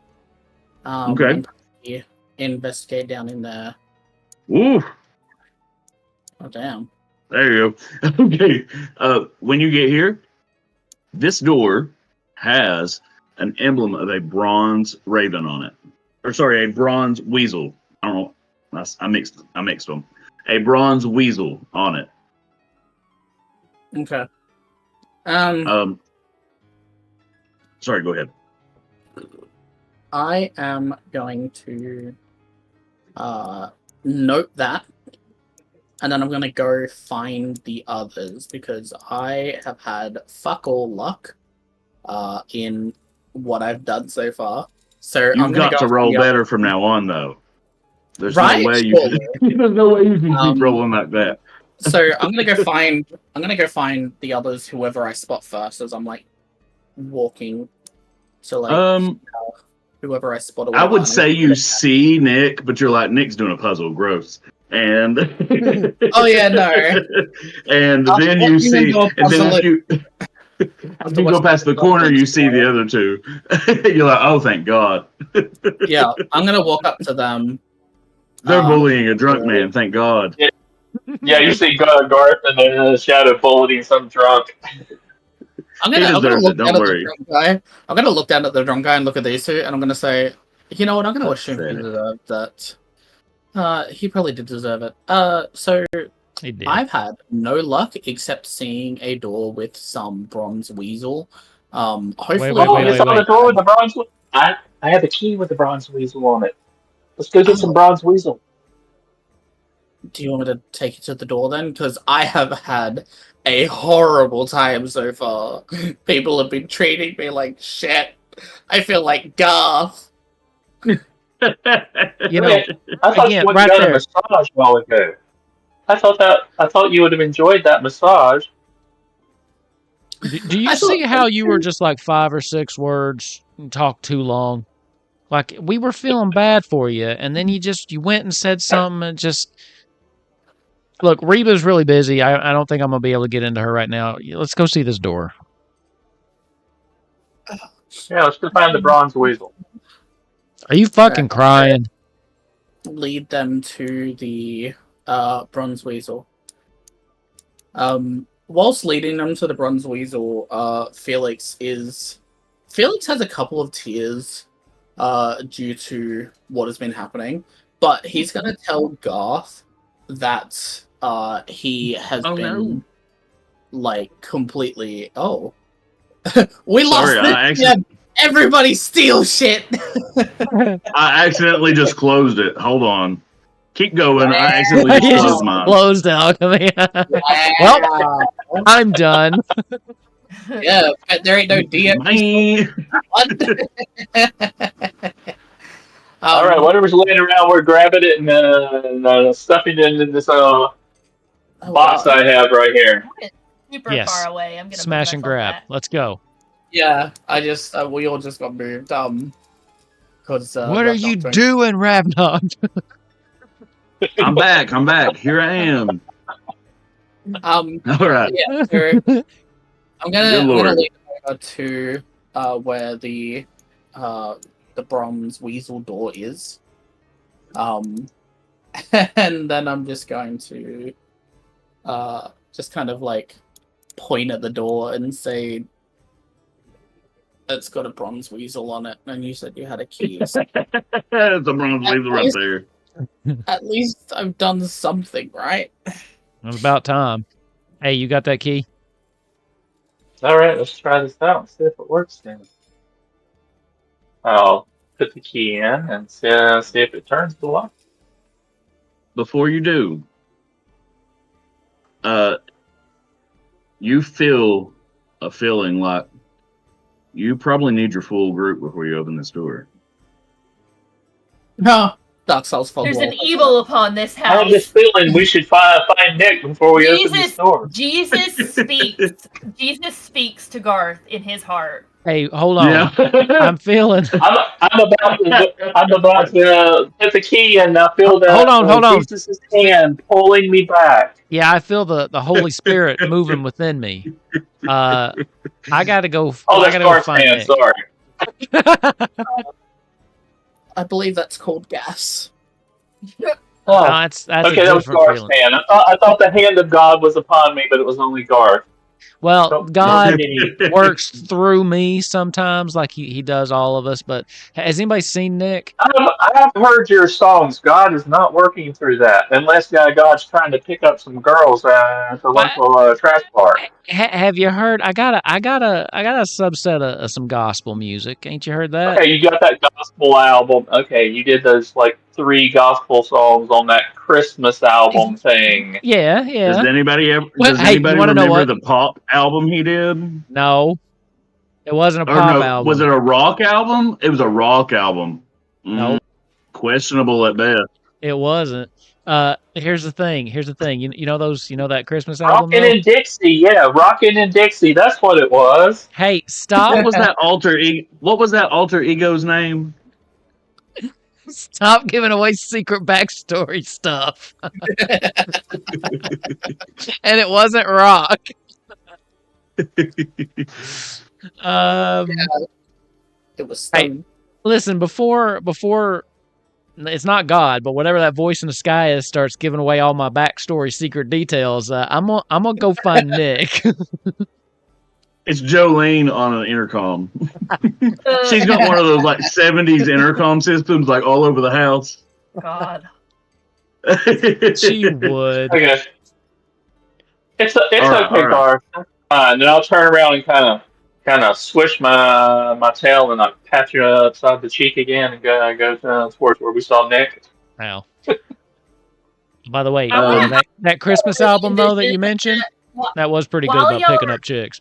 Okay. And investigate down in there. Ooh. Oh damn. There you go. Okay. When you get here, this door has an emblem of a bronze raven on it. Or sorry, a bronze weasel. I don't know. I mixed them. A bronze weasel on it. Okay. Sorry, go ahead. I am going to note that, and then I'm going to go find the others because I have had fuck all luck in what I've done so far. So You've got to roll better from now on, though. There's no way you can. There's no way you can keep rolling like that. So I'm gonna go find the others, whoever I spot first, as I'm like walking to like whoever I spot. I would say you see Nick, but you're like, Nick's doing a puzzle, gross. And oh yeah, no. And then you see, and then after you go past the corner, you see the other two. You're like, oh, thank God. Yeah, I'm gonna walk up to them. They're bullying a drunk man, thank God. Yeah, you see Garth and then in the shadow bullying some drunk. I'm gonna look down at the drunk guy. I'm gonna look down at the drunk guy and look at these two, and I'm gonna say, you know what? I'm gonna assume he deserved that. He probably did deserve it. So I've had no luck except seeing a door with some bronze weasel. Hopefully, you saw the door with the bronze. I had the key with the bronze weasel on it. Let's go get some bronze weasel. Do you want me to take you to the door then? Because I have had a horrible time so far. People have been treating me like shit. I feel like Garth. You know, I thought again, you went right and got a there. massage a while ago. I thought you would have enjoyed that massage. Do you see how you were just like 5 or 6 words and talked too long? Like, we were feeling bad for you, and then you went and said something and just... Look, Reba's really busy. I don't think I'm going to be able to get into her right now. Let's go see this door. Yeah, let's go find the bronze weasel. Are you fucking crying? Lead them to the bronze weasel. Whilst leading them to the bronze weasel, Felix has a couple of tears due to what has been happening, but he's gonna tell Garth that he has been like completely we lost this. Everybody steal shit. I accidentally just closed it. Hold on. Keep going. I accidentally just closed mine. Closed alchemy. Well, I'm done. Yeah, there ain't no DM. All right, whatever's laying around, we're grabbing it and stuffing it into this box I have right here. Super far away. I'm gonna smash and grab. Back. Let's go. Yeah, I just we all just got moved. Because what are you doing, Ravnog? I'm back. Here I am. All right. Yeah, I'm gonna lead over to where the bronze weasel door is. And then I'm just going to just kind of like point at the door and say, it's got a bronze weasel on it, and you said you had a key. It's a bronze weasel right there. At least I've done something, right? It was about time. Hey, you got that key? All right, let's try this out and see if it works then. I'll put the key in and see if it turns the lock. Before you do, you feel a feeling like you probably need your full group before you open this door. No, Dark Souls fun. There's an evil upon this house. I have this feeling we should find Nick before we open this door. Jesus speaks. Jesus speaks to Garth in his heart. Hey, hold on. Yeah. I'm feeling. I'm about to put the key in. I feel that. Hold on. Jesus' hand pulling me back. Yeah, I feel the Holy Spirit moving within me. I gotta go. Oh, that's Garth's hand. Sorry. I believe that's called gas. Oh, no, that's okay. That was Garth's hand. I thought the hand of God was upon me, but it was only Garth. Well, God works through me sometimes, like he does all of us. But has anybody seen Nick? I have heard your songs. God is not working through that, unless God's trying to pick up some girls at the local trash bar. Have you heard? I got a subset of some gospel music. Ain't you heard that? Okay, you got that gospel album. Okay, you did those like 3 gospel songs on that Christmas album thing. Yeah. Does anybody remember the pop album he did? No, it wasn't a pop album. Was it a rock album? It was a rock album. No, questionable at best. It wasn't. Here's the thing. You know that Christmas album? Rockin' in Dixie, yeah, Rockin' in Dixie. That's what it was. Hey, stop! What was that alter ego's name? Stop giving away secret backstory stuff. And it wasn't rock. Yeah, it was stone. Hey, listen, before it's not God, but whatever that voice in the sky is starts giving away all my backstory secret details, I'm gonna go find Nick. It's Jolene on an intercom. She's got one of those like 70s intercom systems like all over the house. God. She would. Okay. It's okay, Garth. And then I'll turn around and kind of swish my tail and I pat you upside the cheek again and go towards where we saw Nick. Wow. By the way, I that Christmas really album though that you envision mentioned, Wh- that was pretty good while about y'all picking are- up chicks.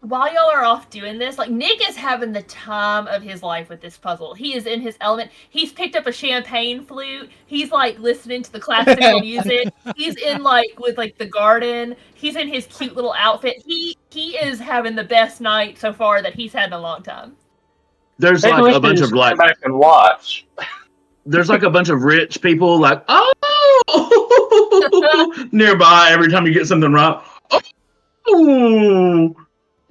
While y'all are off doing this, like Nick is having the time of his life with this puzzle. He is in his element. He's picked up a champagne flute. He's like listening to the classical music. He's in like with like the garden. He's in his cute little outfit. He is having the best night so far that he's had in a long time. There's Maybe like we a should bunch just of like come back and watch. there's like a bunch of rich people like nearby every time you get something right. Oh,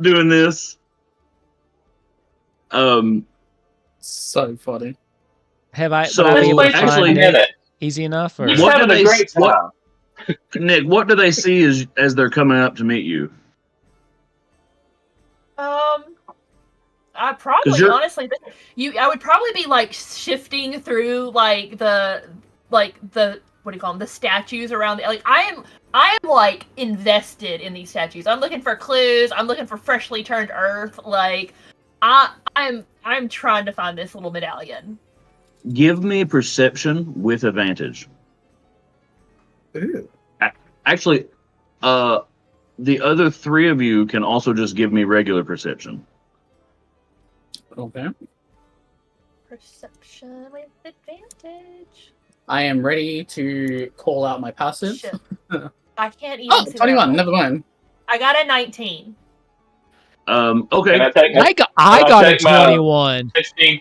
doing this. So funny. Have I? So, would I be able to Let's play actually, find just a Nick minute. easy enough? Or He's What do having a they- great what- time. Nick, what do they see as they're coming up to meet you? I probably you're- honestly, I would probably be like shifting through like the what do you call them, the statues around the, like I am like invested in these statues. I'm looking for clues. I'm looking for freshly turned earth. Like I'm trying to find this little medallion. Give me perception with advantage. Ooh. Actually, the other three of you can also just give me regular perception. Okay. Perception with advantage. I am ready to call out my passive. Shit. I can't even Oh, see 21. that. Never mind. I got a 19. Okay. Can I take my I got a take my- 21. 16?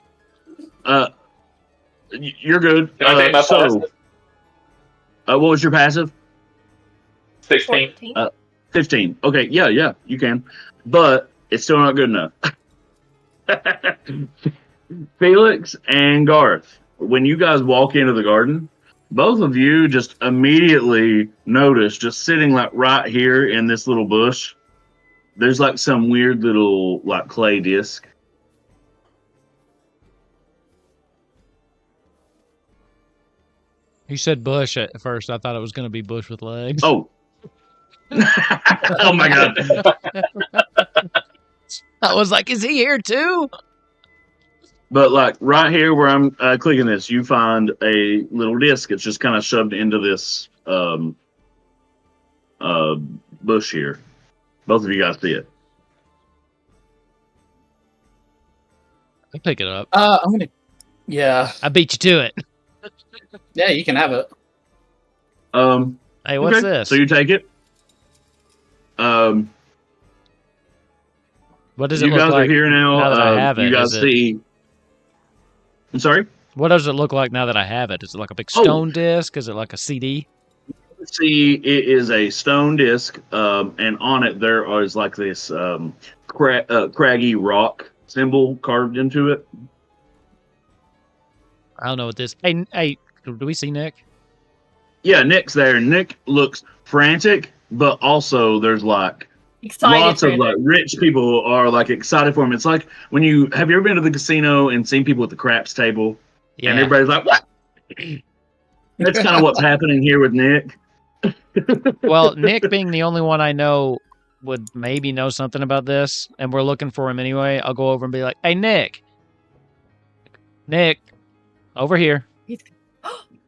You're good. Can I take my passive? What was your passive? 16. 14. 15. Okay, yeah, you can. But it's still not good enough. Felix and Garth, when you guys walk into the garden, both of you just immediately notice, just sitting like right here in this little bush, there's like some weird little like clay disc. You said bush at first. I thought it was going to be bush with legs. Oh. Oh my god. I was like, is he here too? But like right here where I'm clicking this, you find a little disc. It's just kind of shoved into this bush here. Both of you guys see it. I'll pick it up. I'm gonna. Yeah. I beat you to it. Yeah, you can have it. Hey, what's okay. this? So you take it. What does You it look guys like are here now. now that I have it? You guys Is it- see. I'm sorry. What does it look like now that I have it? Is it like a big stone disc? Is it like a CD? See, it is a stone disc, and on it there is like this craggy rock symbol carved into it. I don't know what this. Hey, do we see Nick? Yeah, Nick's there. Nick looks frantic, but also there's like Excited. lots of for like rich people are like excited for him. It's like when you have you ever been to the casino and seen people at the craps table, Yeah. and everybody's like, "What?" That's kind of what's happening here with Nick. Well, Nick being the only one I know would maybe know something about this, and we're looking for him anyway. I'll go over and be like, "Hey, Nick, over here."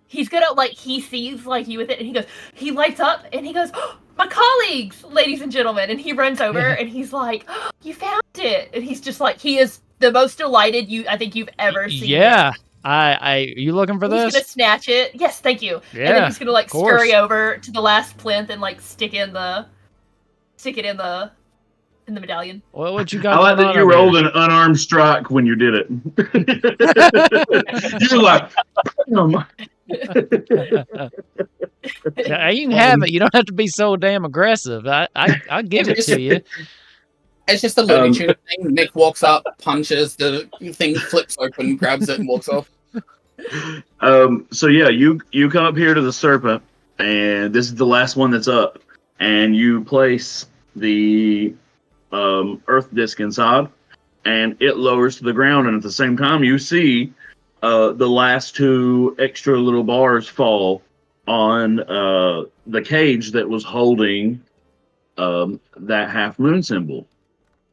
He's gonna like he sees like you with it, and he lights up, and he goes, oh, "My colleagues, ladies and gentlemen!" And he runs over, and he's like, oh, "You found it!" And he's just like, he is the most delighted I think you've ever seen. Yeah, you looking for He's this? gonna snatch it. Yes, thank you. Yeah, and then he's gonna like of course. scurry over to the last plinth and like stick it in the medallion. What you I got? like going that on you over rolled here? an unarmed strike when you did it. You're like, oh my. Yeah, you can have it. You don't have to be so damn aggressive. I'll give it to you. It's just a Looney Tunes thing. Nick walks up, punches, the thing flips open, grabs it, and walks off. So yeah, you come up here to the serpent, and this is the last one that's up, and you place the earth disc inside, and it lowers to the ground, and at the same time you see the last two extra little bars fall on the cage that was holding that half moon symbol.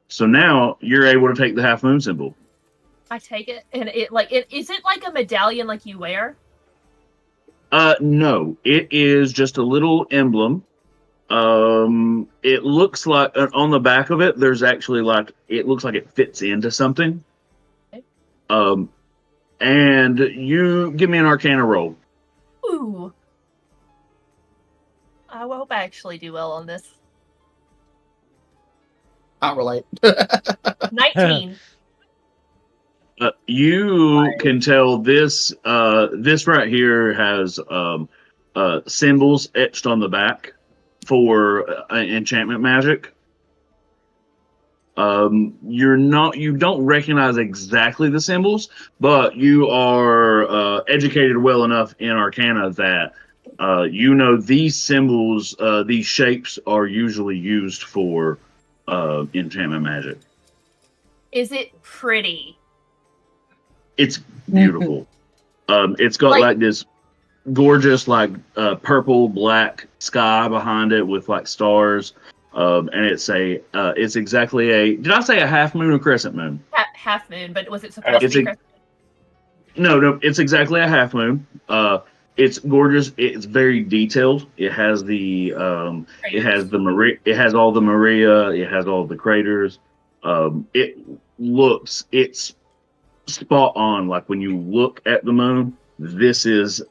So now you're able to take the half moon symbol. I take it, and is it like a medallion like you wear? No, it is just a little emblem. It looks like on the back of it, there's actually it looks like it fits into something. Okay. And you give me an Arcana roll. Ooh. I hope I actually do well on this. Can't relate. 19. You can tell this right here has symbols etched on the back for enchantment magic. You don't recognize exactly the symbols, but you are educated well enough in Arcana that you know these symbols, these shapes are usually used for enchantment magic. Is it pretty? It's beautiful. It's got like this gorgeous purple black sky behind it with like stars. And it's exactly did I say a half moon or crescent moon? Half moon, but was it supposed to be crescent? No, it's exactly a half moon. It's gorgeous. It's very detailed. It has it has all the Maria. It has all the craters. It's spot on. Like when you look at the moon, this is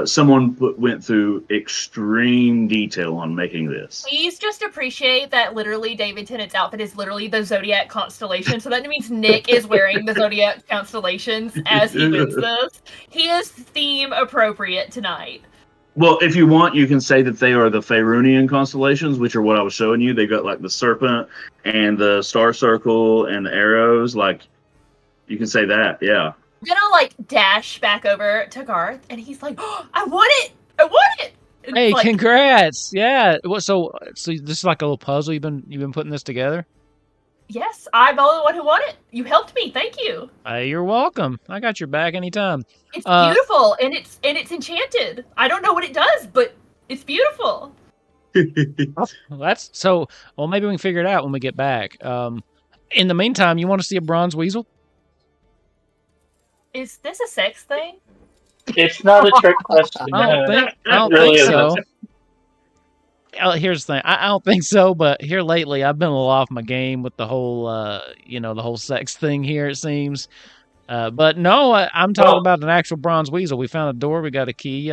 someone went through extreme detail on making this. Please just appreciate that literally David Tennant's outfit is literally the Zodiac constellation. So that means Nick is wearing the Zodiac constellations as he wins this. He is theme appropriate tonight. Well, if you want, you can say that they are the Faerunian constellations, which are what I was showing you. They got like the serpent and the star circle and the arrows. Like you can say that, yeah. I'm gonna dash back over to Garth, and he's like, oh, "I won it! I won it!" And hey, congrats! Yeah. So this is like a little puzzle. You've been putting this together. Yes, I'm the only one who won it. You helped me. Thank you. You're welcome. I got your back anytime. It's beautiful, and it's enchanted. I don't know what it does, but it's beautiful. Well, maybe we can figure it out when we get back. In the meantime, you want to see a bronze weasel? Is this a sex thing? It's not a trick question. I don't think so. Here's the thing. I don't think so, but here lately I've been a little off my game with the whole, the whole sex thing here, it seems. But no, I'm talking about an actual bronze weasel. We found a door. We got a key. We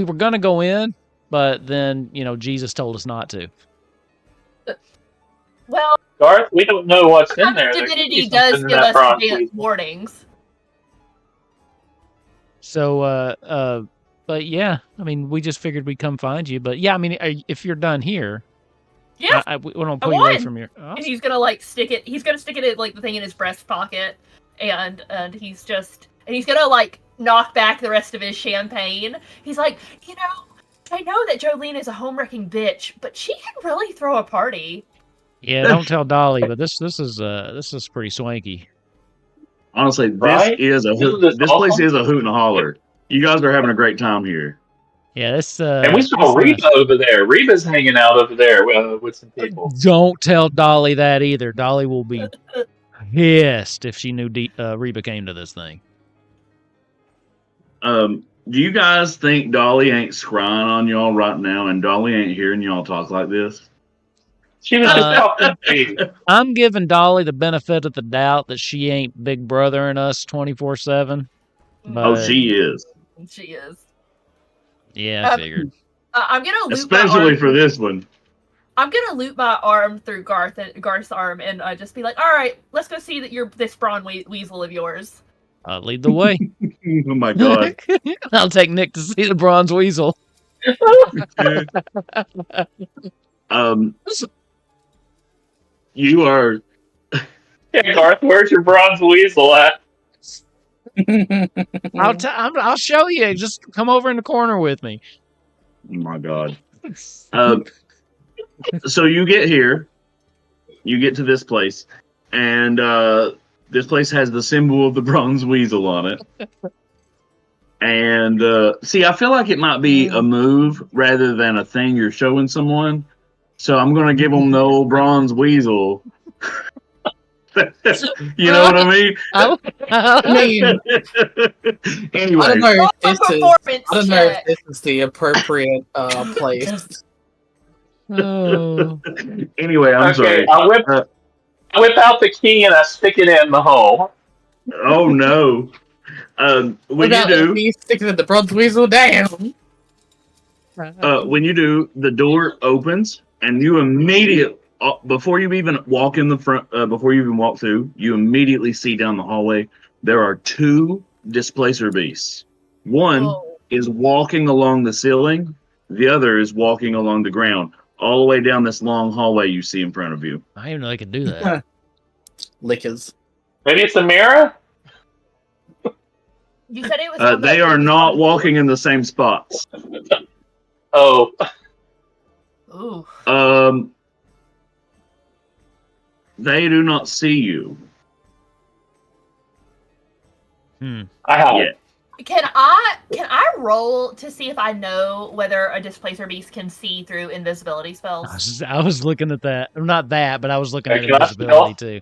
were going to go in, but then, Jesus told us not to. Well, Garth, we don't know what's in there. Divinity does give us advance warnings. So, but yeah, I mean, we just figured we'd come find you. But yeah, I mean, if you're done here, yeah, we don't pull you away from your. Awesome. And he's gonna stick it. He's gonna stick it in the thing in his breast pocket, and he's gonna knock back the rest of his champagne. He's like, I know that Jolene is a home-wrecking bitch, but she can really throw a party. Yeah, don't tell Dolly, but this is pretty swanky. Honestly, this place is a hoot and a holler. You guys are having a great time here. Yeah, and we saw Reba over there. Reba's hanging out over there with some people. Don't tell Dolly that either. Dolly will be pissed if she knew Reba came to this thing. Do you guys think Dolly ain't scrying on y'all right now, and Dolly ain't hearing y'all talk like this? She was just talking. I'm giving Dolly the benefit of the doubt that she ain't big brothering us 24/7. Oh, she is. She is. Yeah, I figured. I'm gonna loop especially for this one. I'm gonna loop my arm through Garth's arm and just be like, "All right, let's go see that you're this bronze weasel of yours." Lead the way. Oh my god! I'll take Nick to see the bronze weasel. You are. Yeah, Garth, where's your bronze weasel at? I'll show you. Just come over in the corner with me. Oh my god. So you get here. You get to this place, and this place has the symbol of the bronze weasel on it. And see, I feel like it might be a move rather than a thing you're showing someone. So I'm gonna give them the old bronze weasel. You know what I mean? I mean, Anyway, I don't know Performance if check. this is the appropriate place. Oh. anyway, I'm sorry. I whip out the key and I stick it in the hole. Oh no! When you do, me sticking in the bronze weasel, damn. when you do, the door opens and you immediately, before you even walk in the front, before you even walk through, you immediately see down the hallway there are two displacer beasts. One Oh. is walking along the ceiling. The other is walking along the ground, all the way down this long hallway you see in front of you. I didn't know they could do that. Lickers. Maybe it's a mirror? You said it was. They are not walking in the same spots. Oh. Ooh. They do not see you. I have. Yeah. Can I roll to see if I know whether a displacer beast can see through invisibility spells? I was looking at that. Not that, but I was looking at Can I invisibility too.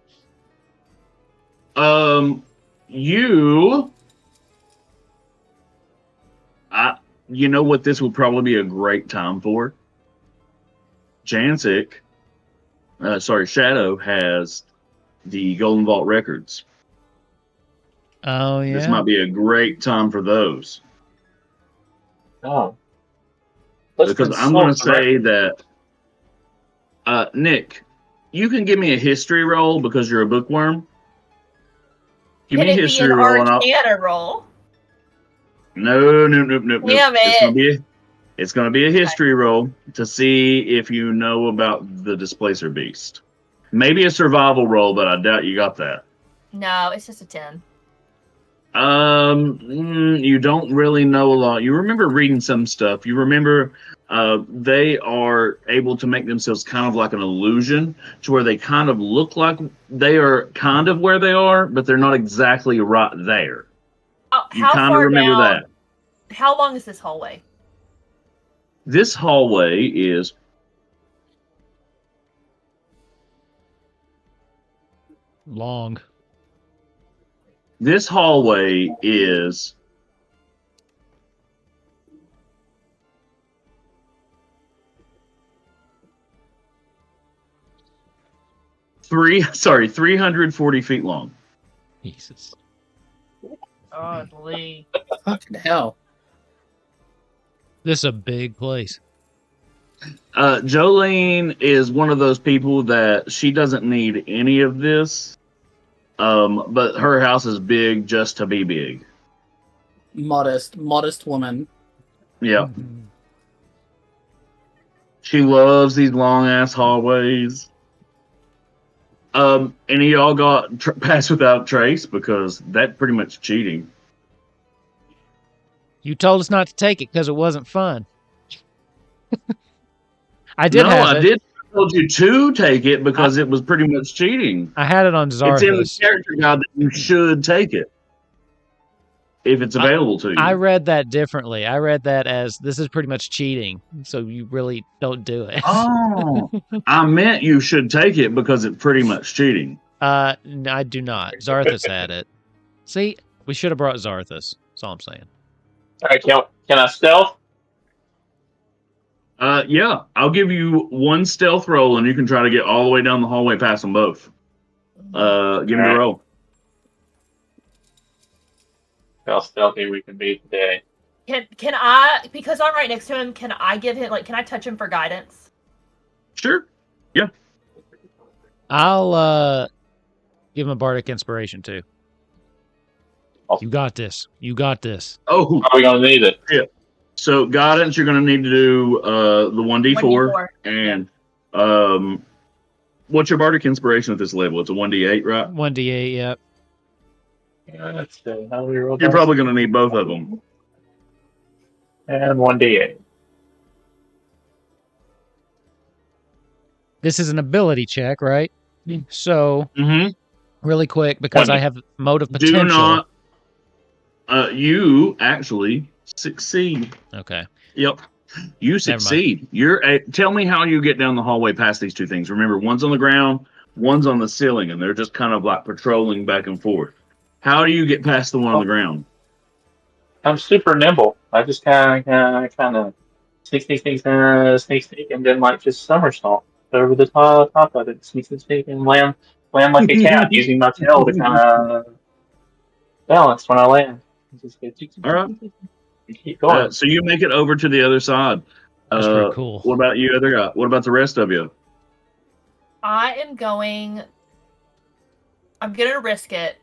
You know what this would probably be a great time for? Jannsik, Shadow has the Golden Vault records. Oh yeah. This might be a great time for those. Oh. Because I'm going to say that, Nick, you can give me a history roll because you're a bookworm. Give me a history roll. Arcana roll? No. Damn it. It's going to be a history roll to see if you know about the displacer beast. Maybe a survival roll, but I doubt you got that. No, it's just a 10. You don't really know a lot. You remember reading some stuff. You remember they are able to make themselves kind of like an illusion to where they kind of look like they are kind of where they are, but they're not exactly right there. You kind of remember that. How long is this hallway? This hallway is long. This hallway is 340 feet long. Jesus. Godly. Fucking hell. This is a big place. Jolene is one of those people that she doesn't need any of this. But her house is big just to be big. Modest woman. Yeah. She loves these long ass hallways. And y'all got passed without trace because that's pretty much cheating. You told us not to take it because it wasn't fun. I did have it. I did. I told you to take it because it was pretty much cheating. I had it on Zarthus. It's in the character guide that you should take it if it's available to you. I read that differently. I read that as this is pretty much cheating, so you really don't do it. Oh, I meant you should take it because it's pretty much cheating. I do not. Zarthus had it. See, we should have brought Zarthus. That's all I'm saying. All right, can I stealth? Yeah, I'll give you one stealth roll, and you can try to get all the way down the hallway past them both. Give me the roll. How stealthy we can be today. Can I, because I'm right next to him, can I give him, can I touch him for guidance? Sure. Yeah. I'll give him a bardic inspiration too. You got this. You got this. Oh, are we gonna need it? Yeah. So guidance, you're going to need to do the 1d4, and what's your bardic inspiration at this level? It's a 1d8, right? 1d8, yep. Let's see. How do we roll? You're probably going to need both of them. And 1d8. This is an ability check, right? So, Mm-hmm. really quick, because I have mode of potential. Do not. You actually succeed. Okay. Yep. You succeed. Tell me how you get down the hallway past these two things. Remember, one's on the ground, One's on the ceiling, and they're just kind of like patrolling back and forth. How do you get past the one on the ground? I'm super nimble. I just kind of sneak, and then like just somersault over the top of it, sneak, and land like a cat, using my tail to kind of balance when I land. Just go, All right. keep going. So you make it over to the other side. That's pretty cool. What about you, other guy? What about the rest of you? I'm gonna risk it.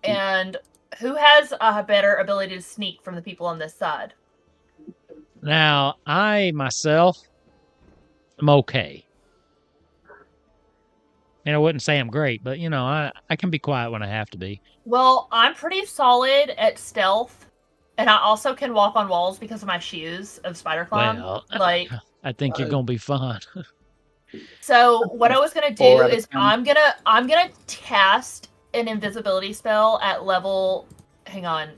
And who has a better ability to sneak from the people on this side? Now, I myself am okay. And I wouldn't say I'm great, but I can be quiet when I have to be. Well, I'm pretty solid at stealth, and I also can walk on walls because of my shoes of spider climb. Well, like, I think you're gonna be fine. So what I was gonna do is I'm gonna cast an invisibility spell at level. Hang on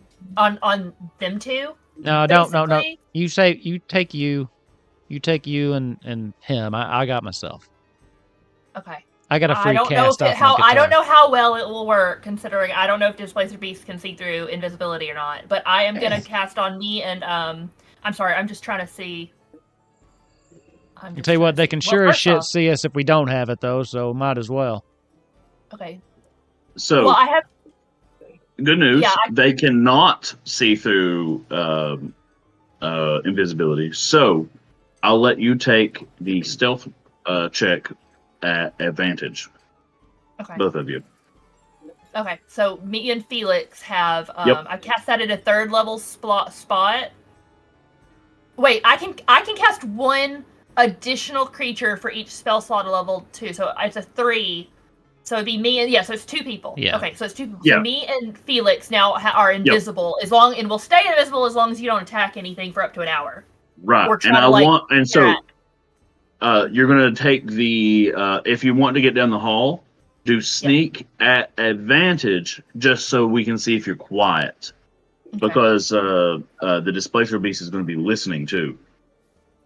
them two. No, no. You take you and him. I got myself. Okay. I got a free cast off. I don't know how well it will work, considering I don't know if Displacer Beast can see through invisibility or not. But I am gonna cast on me and I'm sorry. I'm just trying to see. I tell you what, they can sure as shit see us if we don't have it though. So might as well. Okay. So. Well, I have. Good news. Yeah, they cannot see through invisibility. So I'll let you take the stealth check at advantage. Okay. Both of you. Okay. So me and Felix have. I've cast that at a 3rd level spot. Wait, I can cast one additional creature for each spell slot at level 2. So it's a 3. So it'd be me and so it's 2 people. Yeah. Okay, so it's 2 people. Yeah. So me and Felix now are invisible and we'll stay invisible as long as you don't attack anything for up to an hour. Right. You're gonna take the if you want to get down the hall, do sneak at advantage just so we can see if you're quiet. Okay. Because the displacer beast is going to be listening too.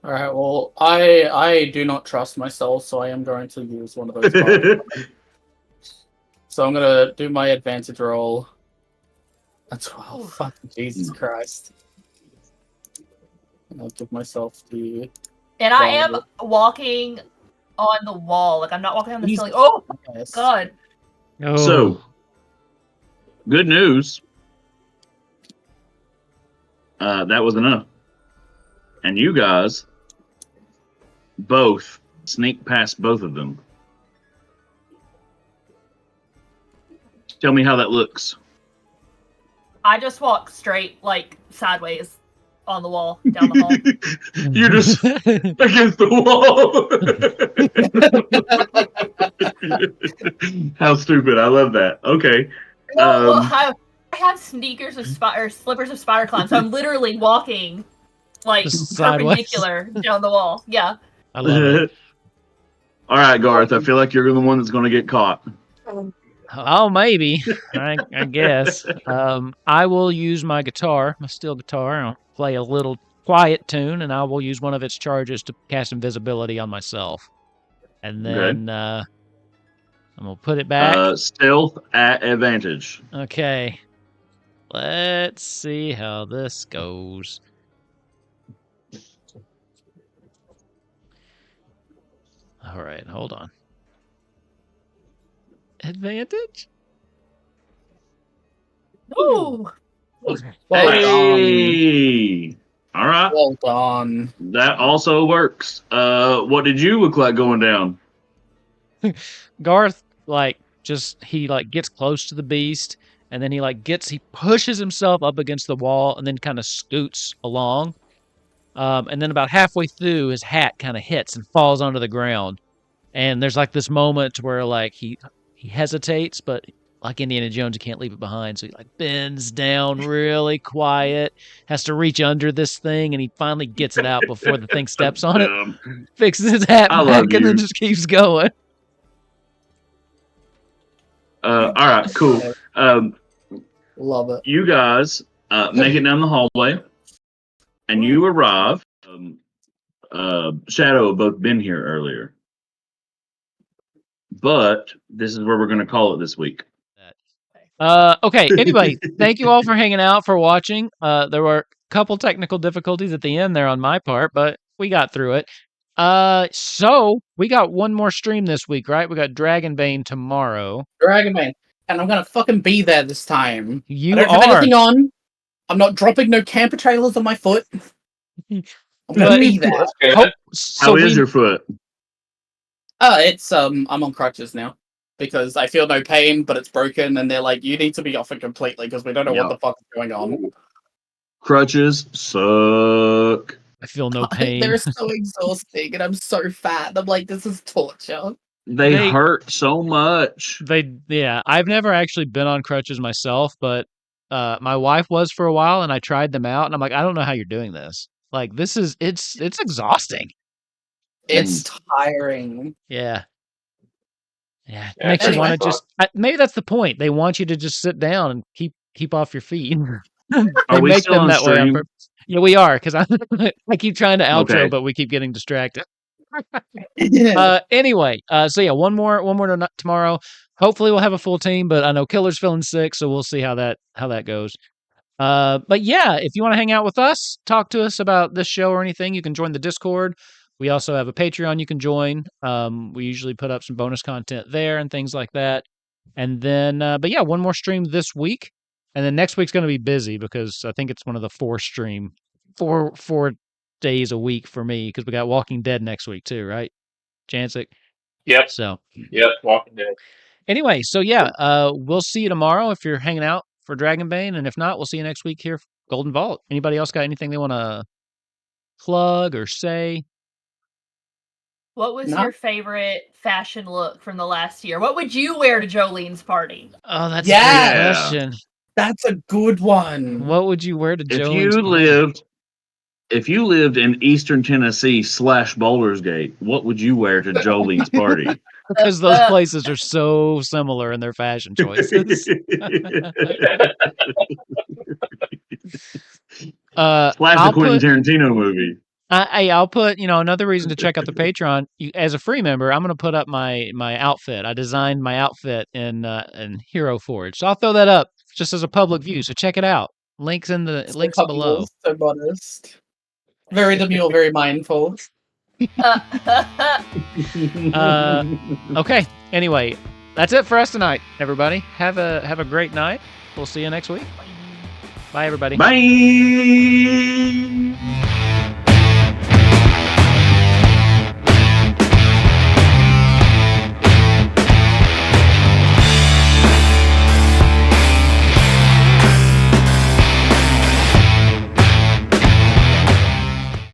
All right. Well, I do not trust myself, so I am going to use one of those cards. So I'm gonna do my advantage roll. That's 12. Fucking Jesus Christ. I'll give myself the. And I am walking on the wall. Like I'm not walking on the ceiling. Oh God. No. So good news. That was enough. And you guys both sneak past both of them. Tell me how that looks. I just walk straight, like sideways, on the wall, down the hall. You're just against the wall. How stupid. I love that. Okay. I have sneakers of slippers of spider climb, so I'm literally walking, like, perpendicular down the wall. Yeah. I love it. All right, Garth. I feel like you're the one that's going to get caught. Oh, maybe. I guess. I will use my guitar, my steel guitar, and I'll play a little quiet tune, and I will use one of its charges to cast invisibility on myself. And then I'm going to put it back. Stealth at advantage. Okay. Let's see how this goes. All right, hold on. Advantage? Ooh. Hey! All right. Well done. That also works. What did you look like going down? Garth, he gets close to the beast, and then he pushes himself up against the wall, and then kind of scoots along. And then about halfway through, his hat kind of hits and falls onto the ground. And there's this moment where he hesitates, but like Indiana Jones, he can't leave it behind. So he bends down really quiet, has to reach under this thing, and he finally gets it out before the thing steps on it, fixes his hat back, and then just keeps going. All right, cool. Love it. You guys make it down the hallway, and you arrive. Shadow have both been here earlier. but this is where we're going to call it this week. Okay. Anyway, thank you all for hanging out, for watching. There were a couple technical difficulties at the end there on my part, but we got through it. So we got one more stream this week, right? We got Dragonbane tomorrow. Dragonbane, and I'm gonna fucking be there this time. You I don't have anything on. I'm not dropping no camper trailers on my foot. I'm gonna be there. How is your foot? It's I'm on crutches now because I feel no pain, but it's broken, and they're like, you need to be off it completely because we don't know what the fuck is going on. Crutches suck. I feel no pain. They're so exhausting, and I'm so fat. I'm like, this is torture. They hurt so much. Yeah. I've never actually been on crutches myself, but my wife was for a while, and I tried them out, and I'm like, I don't know how you're doing this. Like, it's exhausting. It's tiring. Yeah. Yeah. It makes you want to just. Maybe that's the point. They want you to just sit down and keep off your feet. Are we still on stream? Yeah, we are, because I keep trying to outro, but we keep getting distracted. Anyway, so yeah, one more tomorrow. Hopefully we'll have a full team, but I know Killer's feeling sick, so we'll see how that goes. But yeah, if you want to hang out with us, talk to us about this show or anything, you can join the Discord. We also have a Patreon you can join. We usually put up some bonus content there and things like that. And then, but yeah, one more stream this week. And then next week's going to be busy because I think it's one of the four days a week for me because we got Walking Dead next week too, right? Jannsik? Yep. So. Yep, Walking Dead. Anyway, so yeah, we'll see you tomorrow if you're hanging out for Dragonbane. And if not, we'll see you next week here for Golden Vault. Anybody else got anything they want to plug or say? What was your favorite fashion look from the last year? What would you wear to Jolene's party? Oh, that's a good question. That's a good one. What would you wear to Jolene's party? If you lived in Eastern Tennessee / Boulders Gate, what would you wear to Jolene's party? Because those places are so similar in their fashion choices. The Quentin Tarantino movie. I'll put, another reason to check out the Patreon. As a free member, I'm going to put up my outfit. I designed my outfit in Hero Forge. So I'll throw that up just as a public view. So check it out. Links below. So modest. Very demure, very mindful. Okay. Anyway, that's it for us tonight, everybody. Have a great night. We'll see you next week. Bye, everybody. Bye.